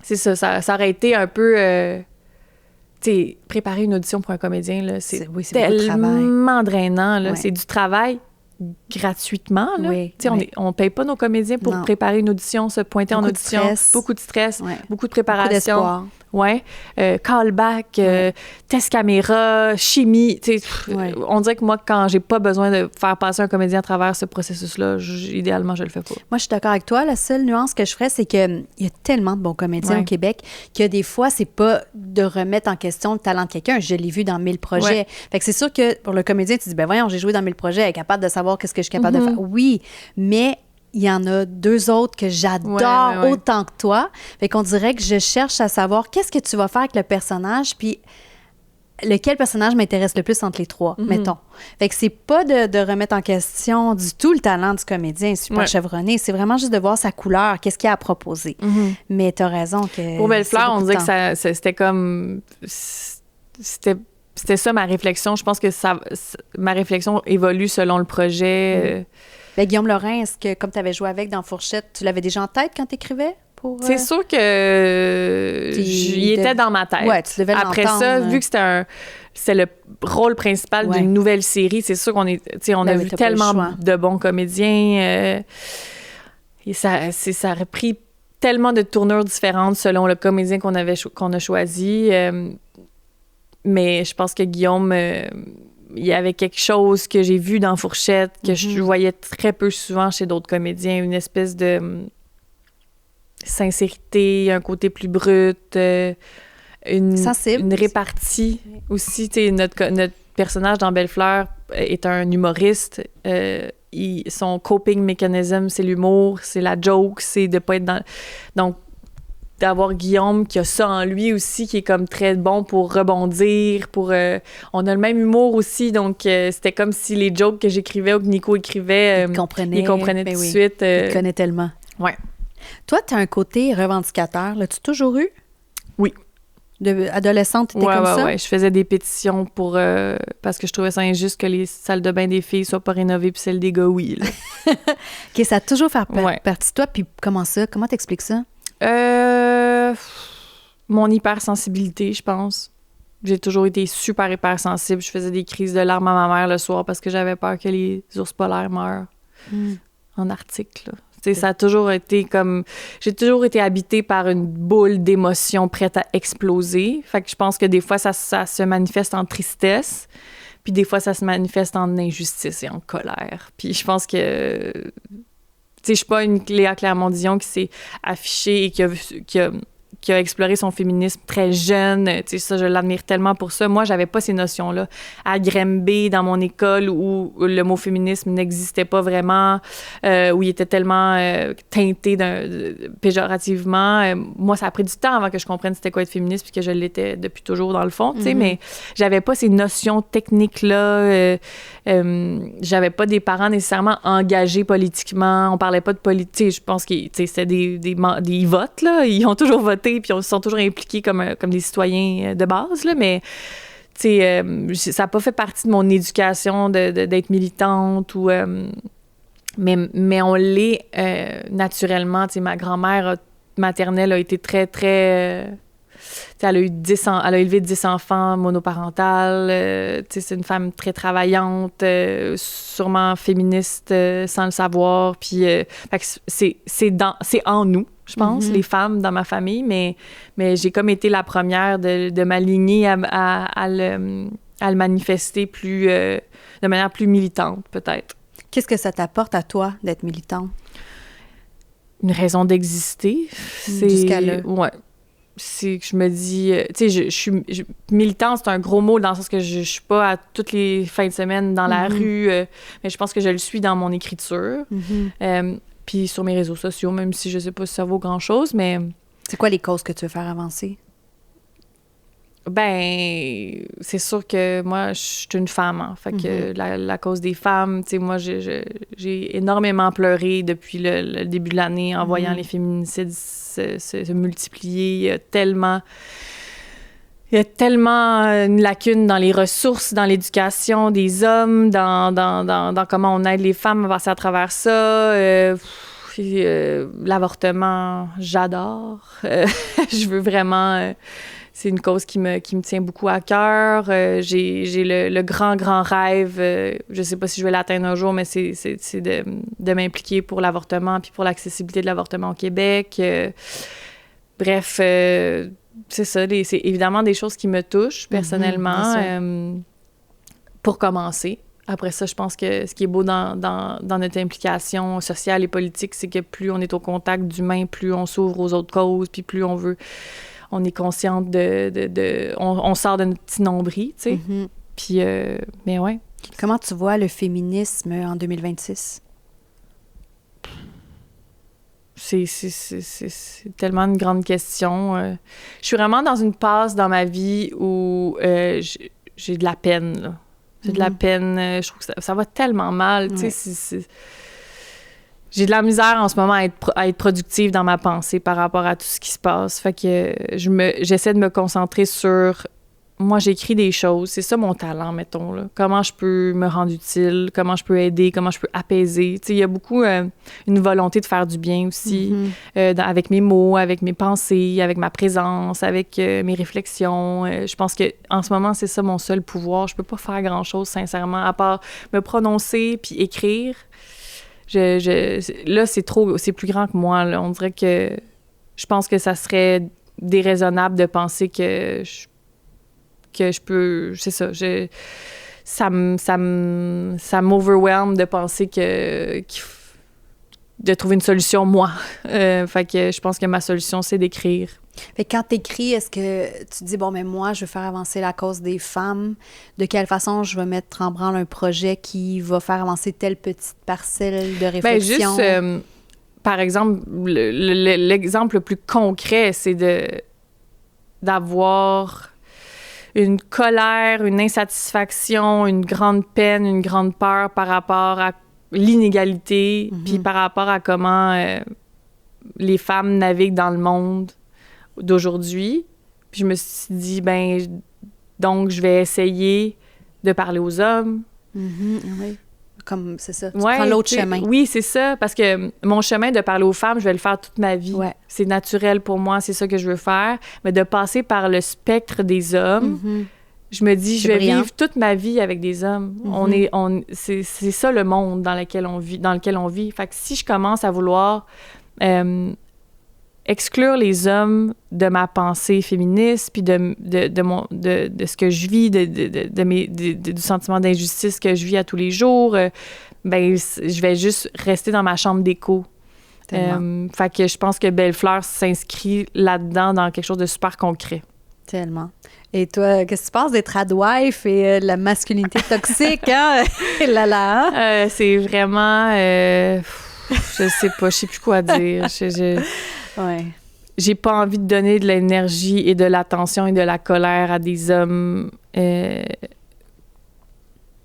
S2: c'est ça aurait été un peu... tu sais, préparer une audition pour un comédien, là, c'est tellement drainant. Là. C'est du travail gratuitement. Là. On paye pas nos comédiens pour préparer une audition, se pointer en audition. Beaucoup de stress, beaucoup de préparation.
S1: Beaucoup d'espoir.
S2: Ouais. Callback, test caméra, chimie. On dirait que moi, quand j'ai pas besoin de faire passer un comédien à travers ce processus-là, idéalement, je le fais pas.
S1: Moi, je suis d'accord avec toi. La seule nuance que je ferais, c'est qu'il y a tellement de bons comédiens au Québec que des fois, c'est pas de remettre en question le talent de quelqu'un. Je l'ai vu dans 1000 projets. Fait que c'est sûr que pour le comédien, tu dis, ben voyons, j'ai joué dans 1000 projets, elle est capable de savoir qu'est-ce que je suis capable de faire. Oui, mais il y en a 2 autres que j'adore autant que toi. Fait qu'on dirait que je cherche à savoir qu'est-ce que tu vas faire avec le personnage, puis lequel personnage m'intéresse le plus entre les 3, mettons. Fait que c'est pas de remettre en question du tout le talent du comédien super chevronné, c'est vraiment juste de voir sa couleur, qu'est-ce qu'il a à proposer. Mais t'as raison que...
S2: Pour Belle-Fleur, on dirait que c'était comme... C'était ça ma réflexion. Je pense que ma réflexion évolue selon le projet.
S1: Ben, Guillaume Lorrain, est-ce que, comme tu avais joué avec dans Fourchette, tu l'avais déjà en tête quand tu écrivais?
S2: C'est sûr que il était dans ma tête.
S1: Ouais, tu devais l'entendre.
S2: Après ça, vu que c'est le rôle principal d'une nouvelle série, c'est sûr qu'on a vu tellement de bons comédiens. Et ça aurait pris tellement de tournures différentes selon le comédien qu'on a choisi. Mais je pense que Guillaume... il y avait quelque chose que j'ai vu dans Fourchette, que je voyais très peu souvent chez d'autres comédiens, une espèce de sincérité, un côté plus brut, une répartie aussi. Notre personnage dans Belle-Fleur est un humoriste. Son coping mechanism, c'est l'humour, c'est la joke, c'est de pas être dans... Donc, d'avoir Guillaume qui a ça en lui aussi, qui est comme très bon pour rebondir, on a le même humour aussi, donc c'était comme si les jokes que j'écrivais ou que Nico écrivait, il comprenait tout de suite.
S1: Il connaît tellement.
S2: Ouais.
S1: Toi, tu as un côté revendicateur, l'as-tu toujours eu?
S2: Oui.
S1: Adolescente, tu étais comme ça?
S2: Oui, je faisais des pétitions parce que je trouvais ça injuste que les salles de bain des filles soient pas rénovées puis celles des gars, oui.
S1: OK, ça a toujours fait partie de toi, puis comment ça? Comment t'expliques ça?
S2: Mon hypersensibilité, je pense. J'ai toujours été super hypersensible. Je faisais des crises de larmes à ma mère le soir parce que j'avais peur que les ours polaires meurent. en article, là. Ça a toujours été comme... J'ai toujours été habitée par une boule d'émotions prête à exploser. Fait que je pense que des fois, ça se manifeste en tristesse, puis des fois, ça se manifeste en injustice et en colère. Puis je pense que... Tu sais, je suis pas une Léa Clermont-Dion qui s'est affichée et qui a exploré son féminisme très jeune. Tu sais, ça, je l'admire tellement pour ça. Moi, j'avais pas ces notions-là. À Granby, dans mon école, où le mot féminisme n'existait pas vraiment, où il était tellement teinté péjorativement. Moi, ça a pris du temps avant que je comprenne c'était quoi être féministe, puis que je l'étais depuis toujours, dans le fond, tu sais, mais j'avais pas ces notions techniques-là. J'avais pas des parents nécessairement engagés politiquement. On parlait pas de politique. Je pense que c'était des votes, là. Ils ont toujours voté, puis ils sont toujours impliqués comme des citoyens de base, là, mais ça n'a pas fait partie de mon éducation d'être militante, ou, mais on l'est naturellement. Ma grand-mère maternelle a été très, très... elle a élevé 10 enfants monoparentales. C'est une femme très travaillante, sûrement féministe sans le savoir. Puis c'est en nous, je pense, les femmes dans ma famille. Mais j'ai comme été la première de m'aligner à le manifester de manière plus militante, peut-être.
S1: Qu'est-ce que ça t'apporte à toi d'être militante?
S2: Une raison d'exister.
S1: Jusqu'à là.
S2: Ouais. C'est que je me dis... tu sais, je suis militante, c'est un gros mot dans le sens que je suis pas à toutes les fins de semaine dans la rue, mais je pense que je le suis dans mon écriture. Puis sur mes réseaux sociaux, même si je sais pas si ça vaut grand-chose, mais...
S1: C'est quoi les causes que tu veux faire avancer?
S2: Ben, c'est sûr que moi, je suis une femme, hein. Fait que la cause des femmes, tu sais, moi, j'ai énormément pleuré depuis le début de l'année en voyant les féminicides se multiplier. Il y a tellement une lacune dans les ressources, dans l'éducation des hommes, dans comment on aide les femmes à passer à travers ça. L'avortement, j'adore. Je veux vraiment... c'est une cause qui me tient beaucoup à cœur. J'ai le grand rêve, je sais pas si je vais l'atteindre un jour, mais c'est de m'impliquer pour l'avortement puis pour l'accessibilité de l'avortement au Québec. Bref, c'est ça. C'est évidemment des choses qui me touchent personnellement, pour commencer. Après ça, je pense que ce qui est beau dans notre implication sociale et politique, c'est que plus on est au contact d'humains, plus on s'ouvre aux autres causes, puis plus on veut... On est consciente on sort de notre petit nombril, tu sais. Puis, mais ouais.
S1: Comment tu vois le féminisme en 2026?
S2: C'est tellement une grande question. Je suis vraiment dans une passe dans ma vie où j'ai de la peine, là. J'ai de la peine. Je trouve que ça va tellement mal, tu sais. J'ai de la misère en ce moment à être productive dans ma pensée par rapport à tout ce qui se passe. Fait que j'essaie de me concentrer sur... Moi, j'écris des choses. C'est ça mon talent, mettons, là. Comment je peux me rendre utile, comment je peux aider, comment je peux apaiser. Tu sais, il y a beaucoup une volonté de faire du bien aussi, avec mes mots, avec mes pensées, avec ma présence, avec mes réflexions. Je pense que en ce moment, c'est ça mon seul pouvoir. Je peux pas faire grand-chose, sincèrement, à part me prononcer puis écrire. Là, c'est plus grand que moi, là. On dirait que je pense que ça serait déraisonnable de penser que je peux... C'est ça. Ça m'overwhelme de penser de trouver une solution, moi. Fait que je pense que ma solution, c'est d'écrire.
S1: Fait que quand t'écris, est-ce que tu te dis, bon, mais moi, je veux faire avancer la cause des femmes. De quelle façon je vais mettre en branle un projet qui va faire avancer telle petite parcelle de réflexion?
S2: Ben juste, par exemple, l'exemple le plus concret, c'est d'avoir une colère, une insatisfaction, une grande peine, une grande peur par rapport à l'inégalité, puis par rapport à comment les femmes naviguent dans le monde d'aujourd'hui. Puis je me suis dit, donc je vais essayer de parler aux hommes.
S1: Oui. Comme, c'est ça, tu prends l'autre chemin.
S2: Oui, c'est ça, parce que mon chemin de parler aux femmes, je vais le faire toute ma vie. Ouais. C'est naturel pour moi, c'est ça que je veux faire. Mais de passer par le spectre des hommes, je me dis, je vais
S1: brillant.
S2: vivre toute ma vie avec des hommes. C'est ça le monde dans lequel on vit. Fait que si je commence à vouloir exclure les hommes de ma pensée féministe, puis de ce que je vis, du sentiment d'injustice que je vis à tous les jours, ben je vais juste rester dans ma chambre d'écho. Fait que je pense que Belle-Fleur s'inscrit là-dedans dans quelque chose de super concret.
S1: Tellement. Et toi, qu'est-ce que tu penses des tradwives et de la masculinité toxique, hein?
S2: C'est vraiment... je sais pas, je sais plus quoi dire.
S1: Ouais.
S2: J'ai pas envie de donner de l'énergie et de l'attention et de la colère à des hommes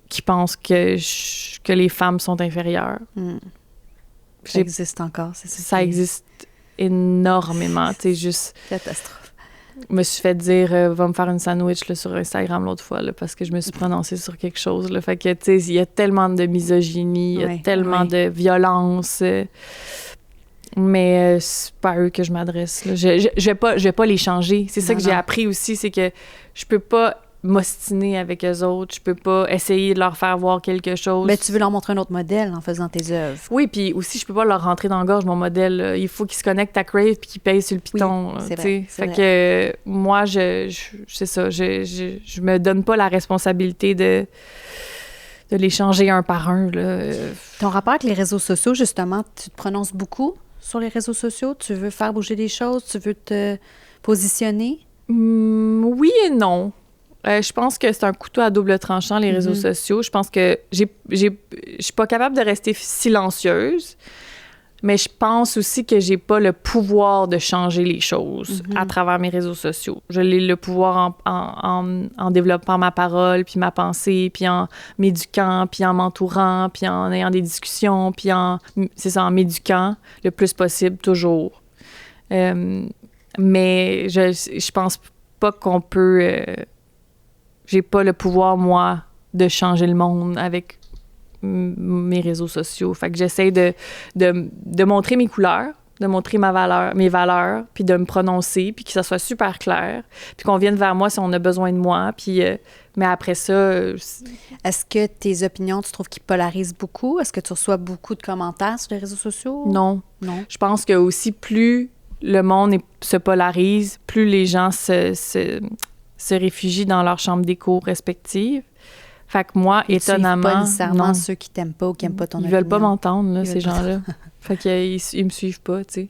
S2: qui pensent que les femmes sont inférieures.
S1: Ça existe encore, c'est ça.
S2: Ça existe énormément. Tu sais, juste...
S1: Catastrophe.
S2: Je me suis fait dire va me faire une sandwich là, sur Instagram l'autre fois là, parce que je me suis prononcée sur quelque chose. Là. Fait que, tu sais, il y a tellement de misogynie, il y a tellement de violence. Mais c'est pas à eux que je m'adresse. Là. Je vais pas les changer. C'est ça que j'ai appris aussi, c'est que je peux pas m'ostiner avec eux autres. Je peux pas essayer de leur faire voir quelque chose.
S1: Mais tu veux leur montrer un autre modèle en faisant tes œuvres.
S2: Oui, puis aussi, je peux pas leur rentrer dans la gorge, mon modèle. Là. Il faut qu'ils se connectent à Crave puis qu'ils payent sur le piton.
S1: Oui, c'est vrai.
S2: Fait que moi, c'est ça. Je me donne pas la responsabilité de les changer un par un. Là.
S1: Ton rapport avec les réseaux sociaux, justement, tu te prononces beaucoup sur les réseaux sociaux? Tu veux faire bouger les choses? Tu veux te positionner?
S2: Oui et non. Je pense que c'est un couteau à double tranchant, les réseaux sociaux. Je pense que je suis pas capable de rester silencieuse, mais je pense aussi que j'ai pas le pouvoir de changer les choses à travers mes réseaux sociaux. Je l'ai le pouvoir en développant ma parole, puis ma pensée, puis en m'éduquant, puis en m'entourant, puis en ayant des discussions, puis en m'éduquant le plus possible, toujours. Mais je pense pas qu'on peut... j'ai pas le pouvoir, moi, de changer le monde avec mes réseaux sociaux. Fait que j'essaie de montrer mes couleurs, de montrer mes valeurs, puis de me prononcer, puis que ça soit super clair, puis qu'on vienne vers moi si on a besoin de moi. Puis, mais après ça...
S1: Est-ce que tes opinions, tu trouves qu'ils polarisent beaucoup? Est-ce que tu reçois beaucoup de commentaires sur les réseaux sociaux?
S2: Non. Je pense que aussi, plus le monde se polarise, plus les gens se réfugient dans leur chambre d'écho respective. Fait que moi, étonnamment...
S1: Ils pas nécessairement ceux qui t'aiment pas ou qui n'aiment pas ton opinion.
S2: Ils veulent pas m'entendre, là, ces gens-là. Fait qu'ils me suivent pas, tu sais.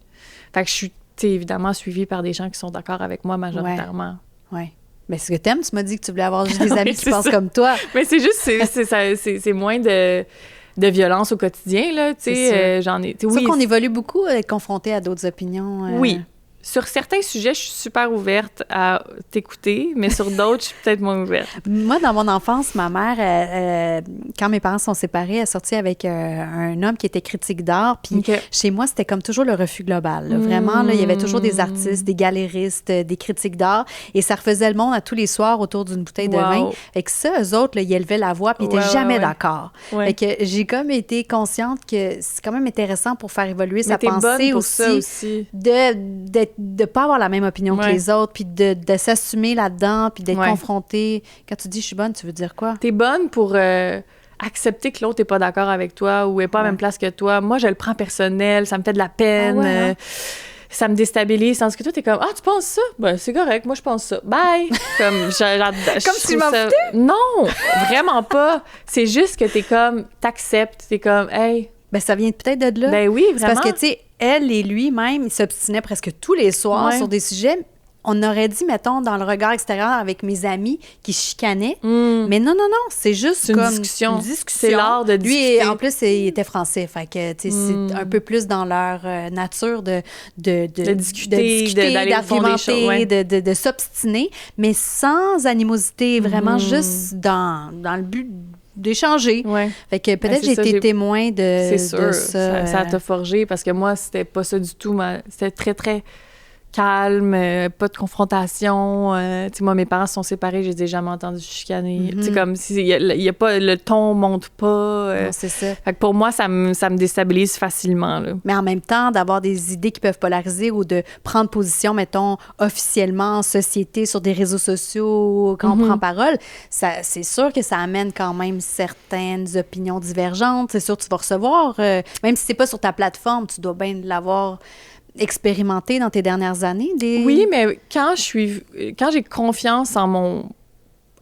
S2: Fait que je suis, évidemment, suivie par des gens qui sont d'accord avec moi majoritairement.
S1: Oui. Mais ce que t'aimes, tu m'as dit que tu voulais avoir juste des amis qui pensent comme toi.
S2: Mais c'est juste, c'est moins de violence au quotidien, là, tu sais. J'en ai...
S1: C'est sûr qu'on évolue beaucoup à être confronté à d'autres opinions.
S2: Oui. Sur certains sujets, je suis super ouverte à t'écouter, mais sur d'autres, je suis peut-être moins ouverte.
S1: Moi, dans mon enfance, ma mère, quand mes parents sont séparés, elle est sortie avec un homme qui était critique d'art. Puis chez moi, c'était comme toujours le refus global. Là. Vraiment, là, il y avait toujours des artistes, des galéristes, des critiques d'art. Et ça refaisait le monde à tous les soirs autour d'une bouteille de vin. Fait que ça, eux autres, là, ils élevaient la voix puis ils n'étaient jamais d'accord. Fait que j'ai comme été consciente que c'est quand même intéressant pour faire évoluer sa pensée aussi. De pas avoir la même opinion que les autres, puis de s'assumer là-dedans, puis d'être confronté. Quand tu dis « je suis bonne », tu veux dire quoi?
S2: T'es bonne pour accepter que l'autre n'est pas d'accord avec toi ou n'est pas à la même place que toi. Moi, je le prends personnel, ça me fait de la peine, ça me déstabilise. Tandis que toi, t'es comme « Ah, tu penses ça? Ben, c'est correct, moi, je pense ça. Bye! » Comme
S1: si je m'en foutais?
S2: Non, vraiment pas. C'est juste que t'es comme, t'acceptes, t'es comme « Hey! »
S1: Ben, ça vient peut-être de là.
S2: Ben oui, vraiment.
S1: C'est parce que, tu sais, elle et lui, même, ils s'obstinaient presque tous les soirs sur des sujets. On aurait dit, mettons, dans le regard extérieur avec mes amis qui chicanaient. Mais non, c'est juste comme une discussion.
S2: C'est l'art de discuter.
S1: Lui, en plus, il était français. Fait que, tu sais, c'est un peu plus dans leur nature de discuter, d'argumenter, de s'obstiner, mais sans animosité, vraiment juste dans le but d'échanger. Fait que peut-être j'ai été témoin de
S2: c'est sûr,
S1: ça.
S2: Ça t'a forgé parce que moi, c'était pas ça du tout. C'était très, très calme, pas de confrontation. Tu sais, moi, mes parents se sont séparés, je les ai jamais entendus chicaner. Tu sais, comme il y a pas, le ton monte pas.
S1: Non, c'est ça.
S2: Fait que pour moi, ça me déstabilise facilement, là.
S1: Mais en même temps, d'avoir des idées qui peuvent polariser ou de prendre position, mettons, officiellement en société, sur des réseaux sociaux, quand on prend parole, c'est sûr que ça amène quand même certaines opinions divergentes. C'est sûr que tu vas recevoir, même si c'est pas sur ta plateforme, tu dois bien l'avoir expérimenté dans tes dernières années.
S2: Oui, mais quand j'ai confiance en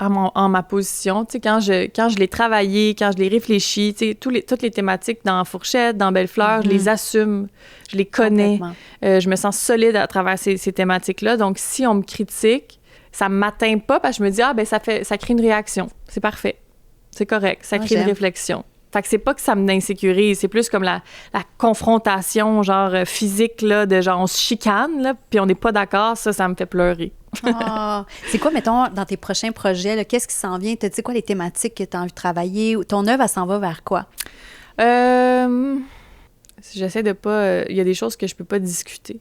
S2: ma position, tu sais, quand je l'ai travaillé, quand je l'ai réfléchi, tu sais, toutes les thématiques dans Fourchette, dans Belle-Fleur, je les assume, je les connais, je me sens solide à travers ces thématiques-là. Donc, si on me critique, ça ne m'atteint pas parce que je me dis, ça crée une réaction. C'est parfait. C'est correct. Ça crée une réflexion. Fait que c'est pas que ça m'insécurise, c'est plus comme la confrontation, genre physique, là, de genre on se chicane, là, puis on n'est pas d'accord, ça me fait pleurer.
S1: C'est quoi, mettons, dans tes prochains projets, là, qu'est-ce qui s'en vient? Tu sais quoi les thématiques que tu as envie de travailler? Ton œuvre, elle s'en va vers quoi?
S2: J'essaie de pas... Il y a des choses que je peux pas discuter.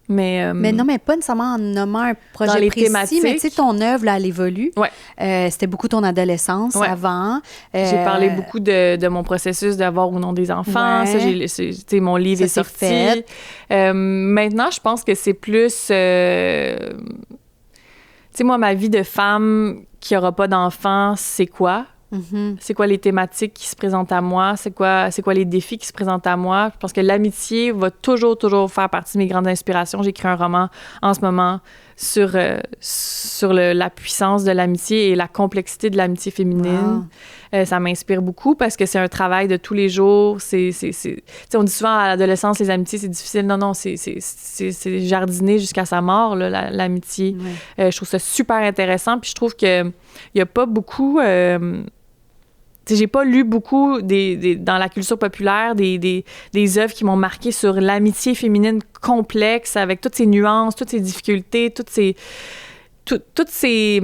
S2: Mais
S1: non, mais pas nécessairement en nommant un projet
S2: les
S1: précis,
S2: thématiques,
S1: mais tu sais, ton œuvre, là, elle évolue.
S2: Ouais.
S1: C'était beaucoup ton adolescence avant.
S2: J'ai parlé beaucoup de mon processus d'avoir ou non des enfants.
S1: Ouais.
S2: Ça, mon livre est sorti.
S1: Fait.
S2: Maintenant, je pense que c'est plus... tu sais, moi, ma vie de femme qui aura pas d'enfants, c'est quoi? C'est quoi les thématiques qui se présentent à moi? C'est quoi les défis qui se présentent à moi? Je pense que l'amitié va toujours faire partie de mes grandes inspirations. J'écris un roman en ce moment sur la puissance de l'amitié et la complexité de l'amitié féminine. Wow. Ça m'inspire beaucoup parce que c'est un travail de tous les jours. On dit souvent à l'adolescence, les amitiés, c'est difficile. Non, c'est jardiner jusqu'à sa mort, là, l'amitié. Ouais. Je trouve ça super intéressant. Puis je trouve qu'il n'y a pas beaucoup... j'ai pas lu beaucoup dans la culture populaire des œuvres qui m'ont marqué sur l'amitié féminine complexe, avec toutes ses nuances, toutes ses difficultés, tous ces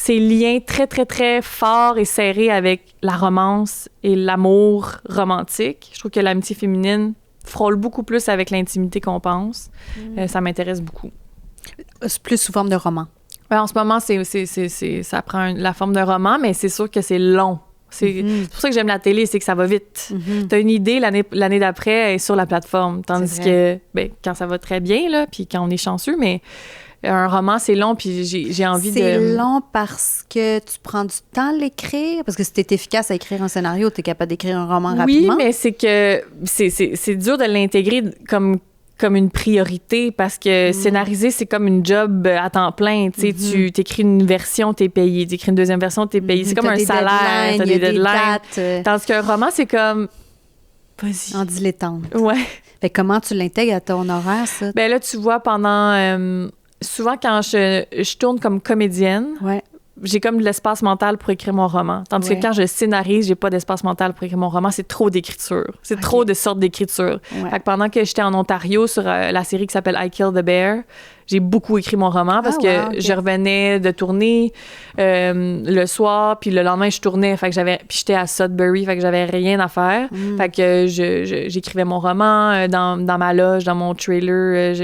S2: liens très, très, très forts et serrés avec la romance et l'amour romantique. Je trouve que l'amitié féminine frôle beaucoup plus avec l'intimité qu'on pense. Ça m'intéresse beaucoup.
S1: C'est plus sous forme de roman.
S2: En ce moment, ça prend la forme d'un roman, mais c'est sûr que c'est long. C'est pour ça que j'aime la télé, c'est que ça va vite. T'as une idée, l'année d'après, elle est sur la plateforme. Tandis que, quand ça va très bien, là, puis quand on est chanceux, mais un roman, c'est long, puis j'ai envie
S1: C'est long parce que tu prends du temps à l'écrire? Parce que si t'es efficace à écrire un scénario, t'es capable d'écrire un roman rapidement?
S2: Oui, mais c'est que c'est dur de l'intégrer comme une priorité parce que scénariser, c'est comme une job à temps plein. Tu sais, tu t'écris une version, t'es payé. T'écris une deuxième version, t'es payé. C'est comme un salaire. T'as des deadlines. Tandis qu'un roman, c'est comme... Vas-y.
S1: En dilettante.
S2: Ouais.
S1: Fait comment tu l'intègres à ton horaire, ça?
S2: Ben là, tu vois, pendant... souvent, quand je tourne comme comédienne...
S1: Ouais.
S2: J'ai comme de l'espace mental pour écrire mon roman. Tandis que quand je scénarise, j'ai pas d'espace mental pour écrire mon roman. C'est trop d'écriture. C'est trop de sortes d'écriture. Ouais. Fait que pendant que j'étais en Ontario sur la série qui s'appelle I Kill the Bear, j'ai beaucoup écrit mon roman parce que je revenais de tourner le soir, puis le lendemain, je tournais. Fait que puis j'étais à Sudbury, fait que j'avais rien à faire. Fait que j'écrivais mon roman dans ma loge, dans mon trailer.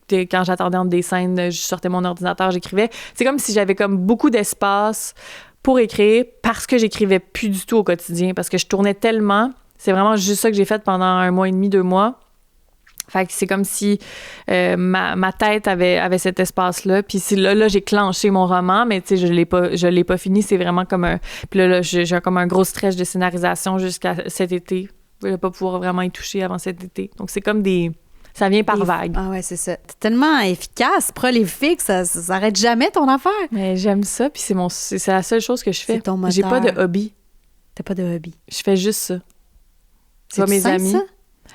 S2: Quand j'attendais entre des scènes, je sortais mon ordinateur, j'écrivais. C'est comme si j'avais comme beaucoup d'espace pour écrire parce que j'écrivais plus du tout au quotidien, parce que je tournais tellement. C'est vraiment juste ça que j'ai fait pendant 1 mois et demi, 2 mois. Fait que c'est comme si ma tête avait cet espace-là. Puis là, j'ai clenché mon roman, mais tu sais, je l'ai pas fini. C'est vraiment comme un... Puis là, j'ai comme un gros stretch de scénarisation jusqu'à cet été. Je vais pas pouvoir vraiment y toucher avant cet été. Donc, c'est comme ça vient par vague.
S1: Ah ouais, c'est ça. T'es tellement efficace, prolifique, ça s'arrête jamais ton affaire.
S2: Mais j'aime ça, puis c'est la seule chose que je fais.
S1: C'est ton moteur.
S2: J'ai pas de hobby.
S1: T'as pas de hobby?
S2: Je fais juste ça.
S1: C'est
S2: mes
S1: sain,
S2: amis.
S1: Ça?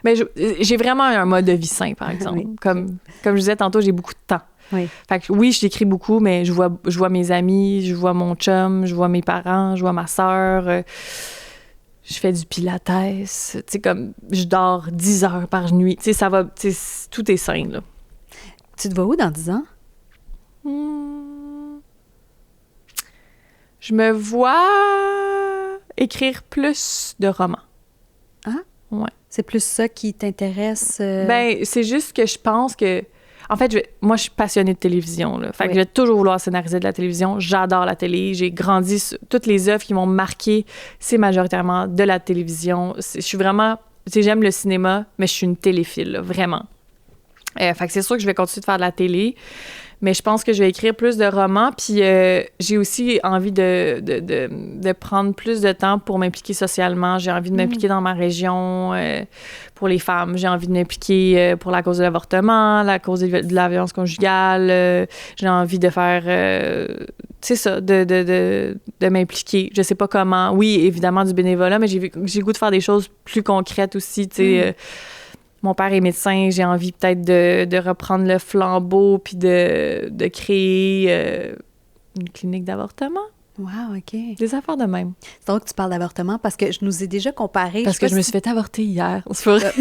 S2: Mais j'ai vraiment un mode de vie sain, par exemple. Oui. Comme je disais tantôt, j'ai beaucoup de temps.
S1: Oui.
S2: Fait que oui, j'écris beaucoup, mais je vois mes amis, je vois mon chum, je vois mes parents, je vois ma sœur. Je fais du pilates, tu sais, comme je dors 10 heures par nuit. Tu sais, ça va, tu sais, tout est sain, là.
S1: Tu te vois où dans 10 ans?
S2: Je me vois écrire plus de romans.
S1: Ah?
S2: Ouais.
S1: C'est plus ça qui t'intéresse?
S2: Ben, c'est juste que je pense que... En fait, moi, je suis passionnée de télévision, là. Fait que je vais toujours vouloir scénariser de la télévision. J'adore la télé. J'ai grandi sur toutes les œuvres qui m'ont marqué. C'est majoritairement de la télévision. Je suis vraiment... Tu sais, j'aime le cinéma, mais je suis une téléphile, là, vraiment. Fait que c'est sûr que je vais continuer de faire de la télé. Mais je pense que je vais écrire plus de romans. Puis j'ai aussi envie de prendre plus de temps pour m'impliquer socialement. J'ai envie de m'impliquer dans ma région pour les femmes. J'ai envie de m'impliquer pour la cause de l'avortement, la cause de la violence conjugale. J'ai envie de faire... c'est ça, de m'impliquer. Je sais pas comment. Oui, évidemment, du bénévolat, mais j'ai le goût de faire des choses plus concrètes aussi, tu sais... Mon père est médecin, j'ai envie peut-être de reprendre le flambeau puis de créer une clinique d'avortement.
S1: Wow, OK.
S2: Des affaires de même.
S1: C'est drôle que tu parles d'avortement parce que je nous ai déjà comparé...
S2: Parce que je me suis fait avorter hier. C'est pas vrai.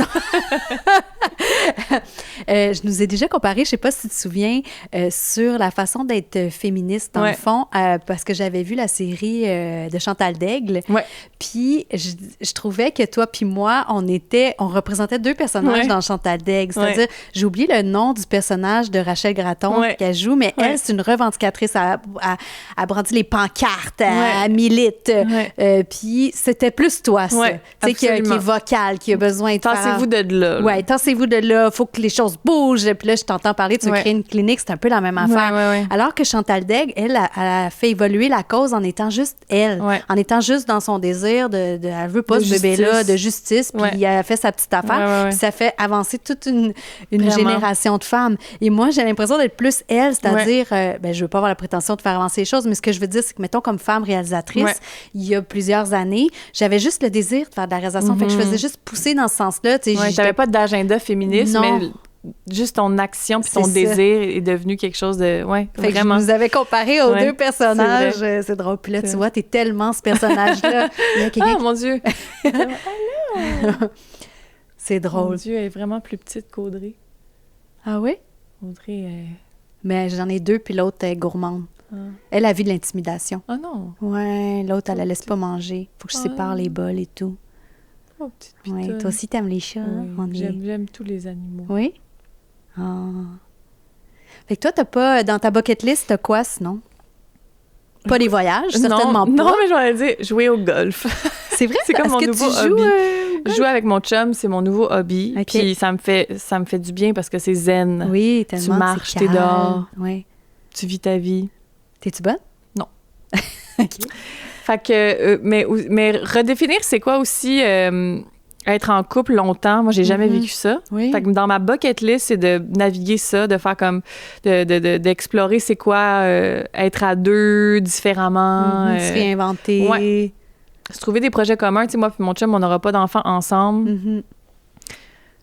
S1: Je nous ai déjà comparé, je sais pas si tu te souviens, sur la façon d'être féministe, dans le fond, parce que j'avais vu la série de Chantal Daigle.
S2: Ouais.
S1: Puis je trouvais que toi puis moi, on représentait deux personnages dans Chantal Daigle. C'est-à-dire, j'ai oublié le nom du personnage de Rachel Gratton qu'elle joue, mais elle, c'est une revendicatrice. Elle brandit les pancartes, elle milite. Puis c'était plus toi, ça. Tu sais, qui est vocal, qui a besoin de
S2: Tassez-vous de là.
S1: Oui, tassez-vous de là. Il faut que les choses bougent. Puis là, je t'entends parler, tu veux créer une clinique, c'est un peu la même affaire. Alors que Chantal Daigle, elle a fait évoluer la cause en étant juste elle, en étant juste dans son désir elle veut pas ce bébé-là, de justice, puis elle a fait sa petite affaire, puis ça fait avancer toute une génération de femmes. Et moi, j'ai l'impression d'être plus elle, c'est-à-dire, je veux pas avoir la prétention de faire avancer les choses, mais ce que je veux dire, c'est que, mettons, comme femme réalisatrice, il y a plusieurs années, j'avais juste le désir de faire de la réalisation, fait que je faisais juste pousser dans ce sens-là.
S2: J'avais pas d'agenda féministe, mais juste ton action puis ton désir est devenu quelque chose de... Oui, vraiment.
S1: Je nous avais comparé aux deux personnages. C'est drôle. Puis là, tu vois, t'es tellement ce personnage-là.
S2: Mon Dieu!
S1: C'est drôle.
S2: Mon Dieu, elle est vraiment plus petite qu'Audrey.
S1: Ah oui?
S2: Audrey
S1: Mais j'en ai deux, puis l'autre est gourmande. Elle a vu de l'intimidation.
S2: Ah non?
S1: Ouais, l'autre, elle la laisse pas manger. Faut que je sépare les bols et tout.
S2: Oh, petite
S1: ouais, toi aussi, t'aimes les chats.
S2: Oui, j'aime tous les animaux.
S1: Oui? Ah. Fait que toi, t'as pas... Dans ta bucket list, t'as quoi, sinon? Pas les voyages, certainement pas.
S2: Non, mais j'aurais dit jouer au golf.
S1: C'est vrai?
S2: C'est comme mon nouveau hobby. Jouer avec mon chum, c'est mon nouveau hobby. Okay. Puis ça me fait du bien parce que c'est zen.
S1: Oui, tellement.
S2: Tu marches, t'es dehors.
S1: Oui.
S2: Tu vis ta vie.
S1: T'es-tu bonne?
S2: Non. OK. Fait que... mais redéfinir, c'est quoi aussi... être en couple longtemps, moi, j'ai jamais vécu ça.
S1: Oui.
S2: Fait que dans ma bucket list, c'est de naviguer ça, de faire comme... d'explorer c'est quoi être à deux différemment.
S1: Se réinventer.
S2: Ouais. Se trouver des projets communs. Tu sais, moi puis mon chum, on n'aura pas d'enfants ensemble.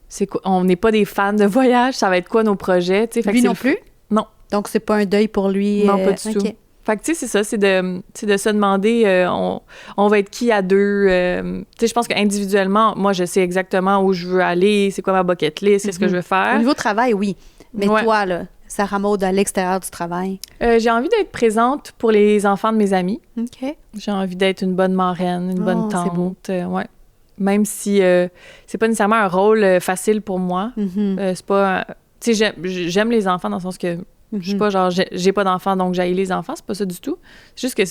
S2: C'est quoi? On n'est pas des fans de voyage. Ça va être quoi nos projets? Tu sais,
S1: lui non plus?
S2: Non.
S1: Donc, c'est pas un deuil pour lui?
S2: Non, pas du tout. Fait que, tu sais, c'est ça, c'est de se demander, on va être qui à deux? Tu sais, je pense qu'individuellement, moi, je sais exactement où je veux aller, c'est quoi ma bucket list, qu'est-ce que je veux faire.
S1: Au niveau travail, oui. Mais toi, là, Sarah Maud, à l'extérieur du travail?
S2: J'ai envie d'être présente pour les enfants de mes amis.
S1: OK.
S2: J'ai envie d'être une bonne marraine, une bonne tante.
S1: C'est beau.
S2: Ouais. Même si c'est pas nécessairement un rôle facile pour moi. C'est pas... Tu sais, j'aime les enfants dans le sens que je suis pas genre, j'ai pas d'enfants, donc j'haïs les enfants. C'est pas ça du tout. C'est juste que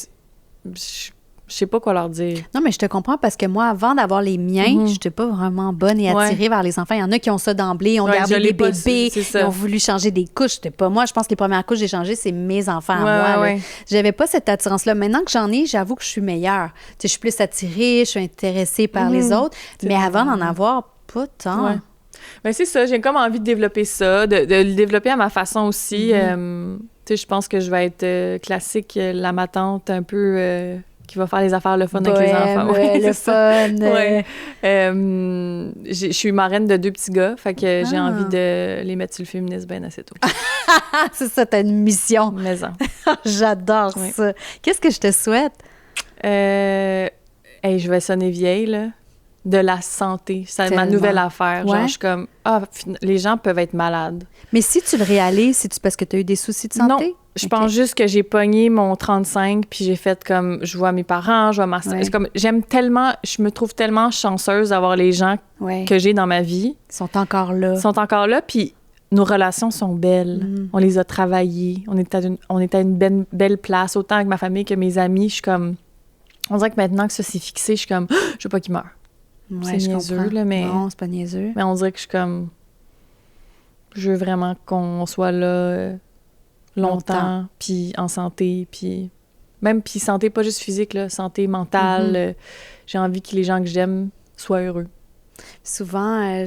S2: je sais pas quoi leur dire.
S1: Non, mais je te comprends parce que moi, avant d'avoir les miens, j'étais pas vraiment bonne et attirée vers les enfants. Il y en a qui ont ça d'emblée, ils ont gardé des bébés, ils ont voulu changer des couches. C'était pas moi. Je pense que les premières couches que j'ai changées, c'est mes enfants à moi. J'avais pas cette attirance-là. Maintenant que j'en ai, j'avoue que je suis meilleure. Tu sais, je suis plus attirée, je suis intéressée par les autres. Mais avant d'en avoir, pas tant.
S2: Ouais. Ben c'est ça, j'ai comme envie de développer ça, de le développer à ma façon aussi. Tu sais, je pense que je vais être classique, la ma tante un peu qui va faire les affaires le fun avec les enfants.
S1: Ouais, le fun.
S2: Ouais. Je suis marraine de 2 petits gars, fait que j'ai envie de les mettre sur le féminisme bien assez tôt.
S1: C'est ça, t'as une mission.
S2: Maison.
S1: J'adore ça. Qu'est-ce que je te souhaite?
S2: Je vais sonner vieille, là. De la santé. C'est ma nouvelle affaire. Genre, je suis comme, les gens peuvent être malades.
S1: Mais si tu le réalises, c'est-tu parce que tu as eu des soucis de santé?
S2: Non, je pense juste que j'ai pogné mon 35, puis j'ai fait comme, je vois mes parents, je vois ma sœur. C'est comme, j'aime tellement, je me trouve tellement chanceuse d'avoir les gens que j'ai dans ma vie.
S1: Ils sont encore là.
S2: Puis nos relations sont belles. On les a travaillées. On est à une belle place, autant avec ma famille que mes amis. Je suis comme... On dirait que maintenant que ça s'est fixé, je suis comme... je veux pas qu'il meure.
S1: Ouais,
S2: c'est niaiseux, là, mais...
S1: Non, c'est pas niaiseux.
S2: Mais on dirait que je suis comme... Je veux vraiment qu'on soit là longtemps, puis en santé, puis... Même puis santé, pas juste physique, là, santé mentale. J'ai envie que les gens que j'aime soient heureux.
S1: Souvent,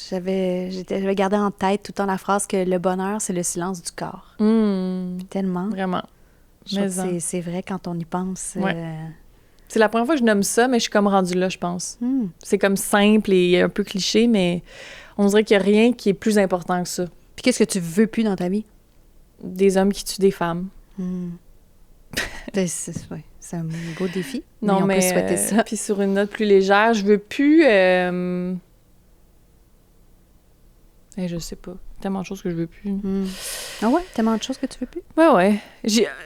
S1: j'avais gardé en tête tout le temps la phrase que le bonheur, c'est le silence du corps. Tellement.
S2: Vraiment.
S1: Je trouve que c'est vrai quand on y pense.
S2: C'est la première fois que je nomme ça, mais je suis comme rendue là, je pense. C'est comme simple et un peu cliché, mais on dirait qu'il n'y a rien qui est plus important que ça.
S1: Puis qu'est-ce que tu veux plus dans ta vie?
S2: Des hommes qui tuent des femmes.
S1: C'est un beau défi.
S2: Non, mais on peut souhaiter ça. Puis sur une note plus légère, je veux plus... je sais pas. Tellement de choses que je veux plus.
S1: Ah ouais? Tellement de choses que tu veux plus?
S2: Ouais.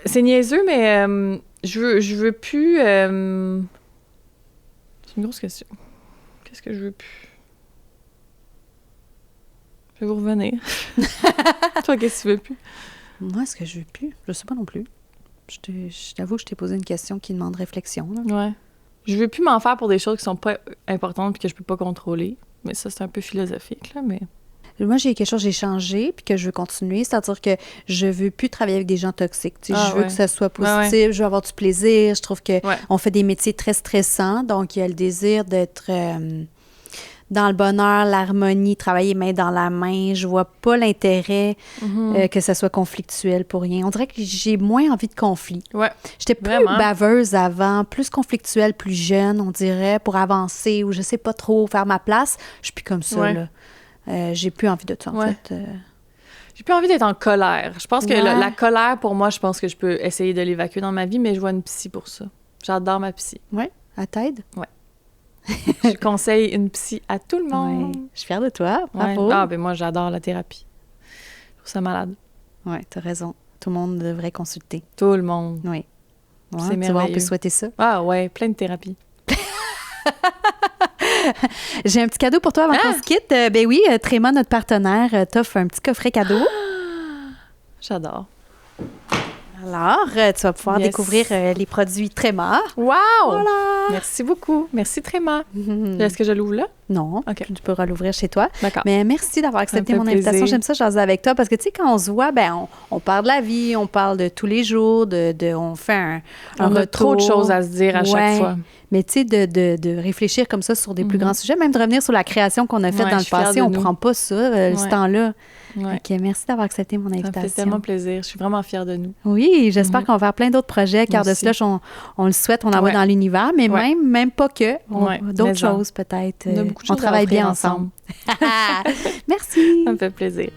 S2: C'est niaiseux, mais je veux plus... C'est une grosse question. Qu'est-ce que je veux plus? Je vais vous revenir. Toi, qu'est-ce que tu veux plus?
S1: Moi, ce que je veux plus? Je sais pas non plus. Je t'avoue que je t'ai posé une question qui demande réflexion. Là.
S2: Ouais. Je veux plus m'en faire pour des choses qui sont pas importantes puis que je peux pas contrôler. Mais ça, c'est un peu philosophique, là, mais...
S1: Moi, j'ai quelque chose, j'ai changé puis que je veux continuer. C'est-à-dire que je veux plus travailler avec des gens toxiques. Je veux que ça soit positif, je veux avoir du plaisir. Je trouve qu'on fait des métiers très stressants. Donc, il y a le désir d'être dans le bonheur, l'harmonie, travailler main dans la main. Je vois pas l'intérêt que ça soit conflictuel pour rien. On dirait que j'ai moins envie de conflit.
S2: Ouais.
S1: J'étais plus baveuse avant, plus conflictuelle, plus jeune, on dirait, pour avancer ou je sais pas trop, faire ma place. Je suis plus comme ça, là. J'ai plus envie de ça, en fait.
S2: J'ai plus envie d'être en colère. Je pense que la colère, pour moi, je pense que je peux essayer de l'évacuer dans ma vie, mais je vois une psy pour ça. J'adore ma psy.
S1: Oui? Elle t'aide?
S2: Oui. Je conseille une psy à tout le monde.
S1: Ouais. Je suis fière de toi. Bravo.
S2: Ah, ben moi, j'adore la thérapie. Je trouve ça malade.
S1: Oui, t'as raison. Tout le monde devrait consulter.
S2: Tout le monde.
S1: Oui. Ouais,
S2: c'est merveilleux.
S1: Tu vois, on peut souhaiter ça.
S2: Ah ouais, plein de thérapies.
S1: J'ai un petit cadeau pour toi avant qu'on se quitte. Ben oui, Tréma, notre partenaire, t'offre un petit coffret cadeau.
S2: J'adore.
S1: Alors, tu vas pouvoir découvrir les produits Tréma.
S2: Wow!
S1: Voilà!
S2: Merci beaucoup. Merci Tréma. Est-ce que je l'ouvre là?
S1: Non, tu pourras l'ouvrir chez toi.
S2: D'accord.
S1: Mais merci d'avoir accepté mon invitation. J'aime ça, jaser avec toi, parce que tu sais, quand on se voit, ben on parle de la vie, on parle de tous les jours, on fait un
S2: on a trop de choses à se dire à chaque fois.
S1: Mais tu sais, de réfléchir comme ça sur des plus grands sujets, même de revenir sur la création qu'on a faite dans le passé, on ne prend pas ça, ce temps-là. OK, merci d'avoir accepté mon invitation.
S2: Ça me fait tellement plaisir. Je suis vraiment fière de nous.
S1: Oui, j'espère qu'on va faire plein d'autres projets. Car de Slush, on le souhaite, on envoie dans l'univers, mais même pas que. D'autres choses, peut-être.
S2: On a beaucoup de choses
S1: travaille bien ensemble. Merci.
S2: Ça me fait plaisir.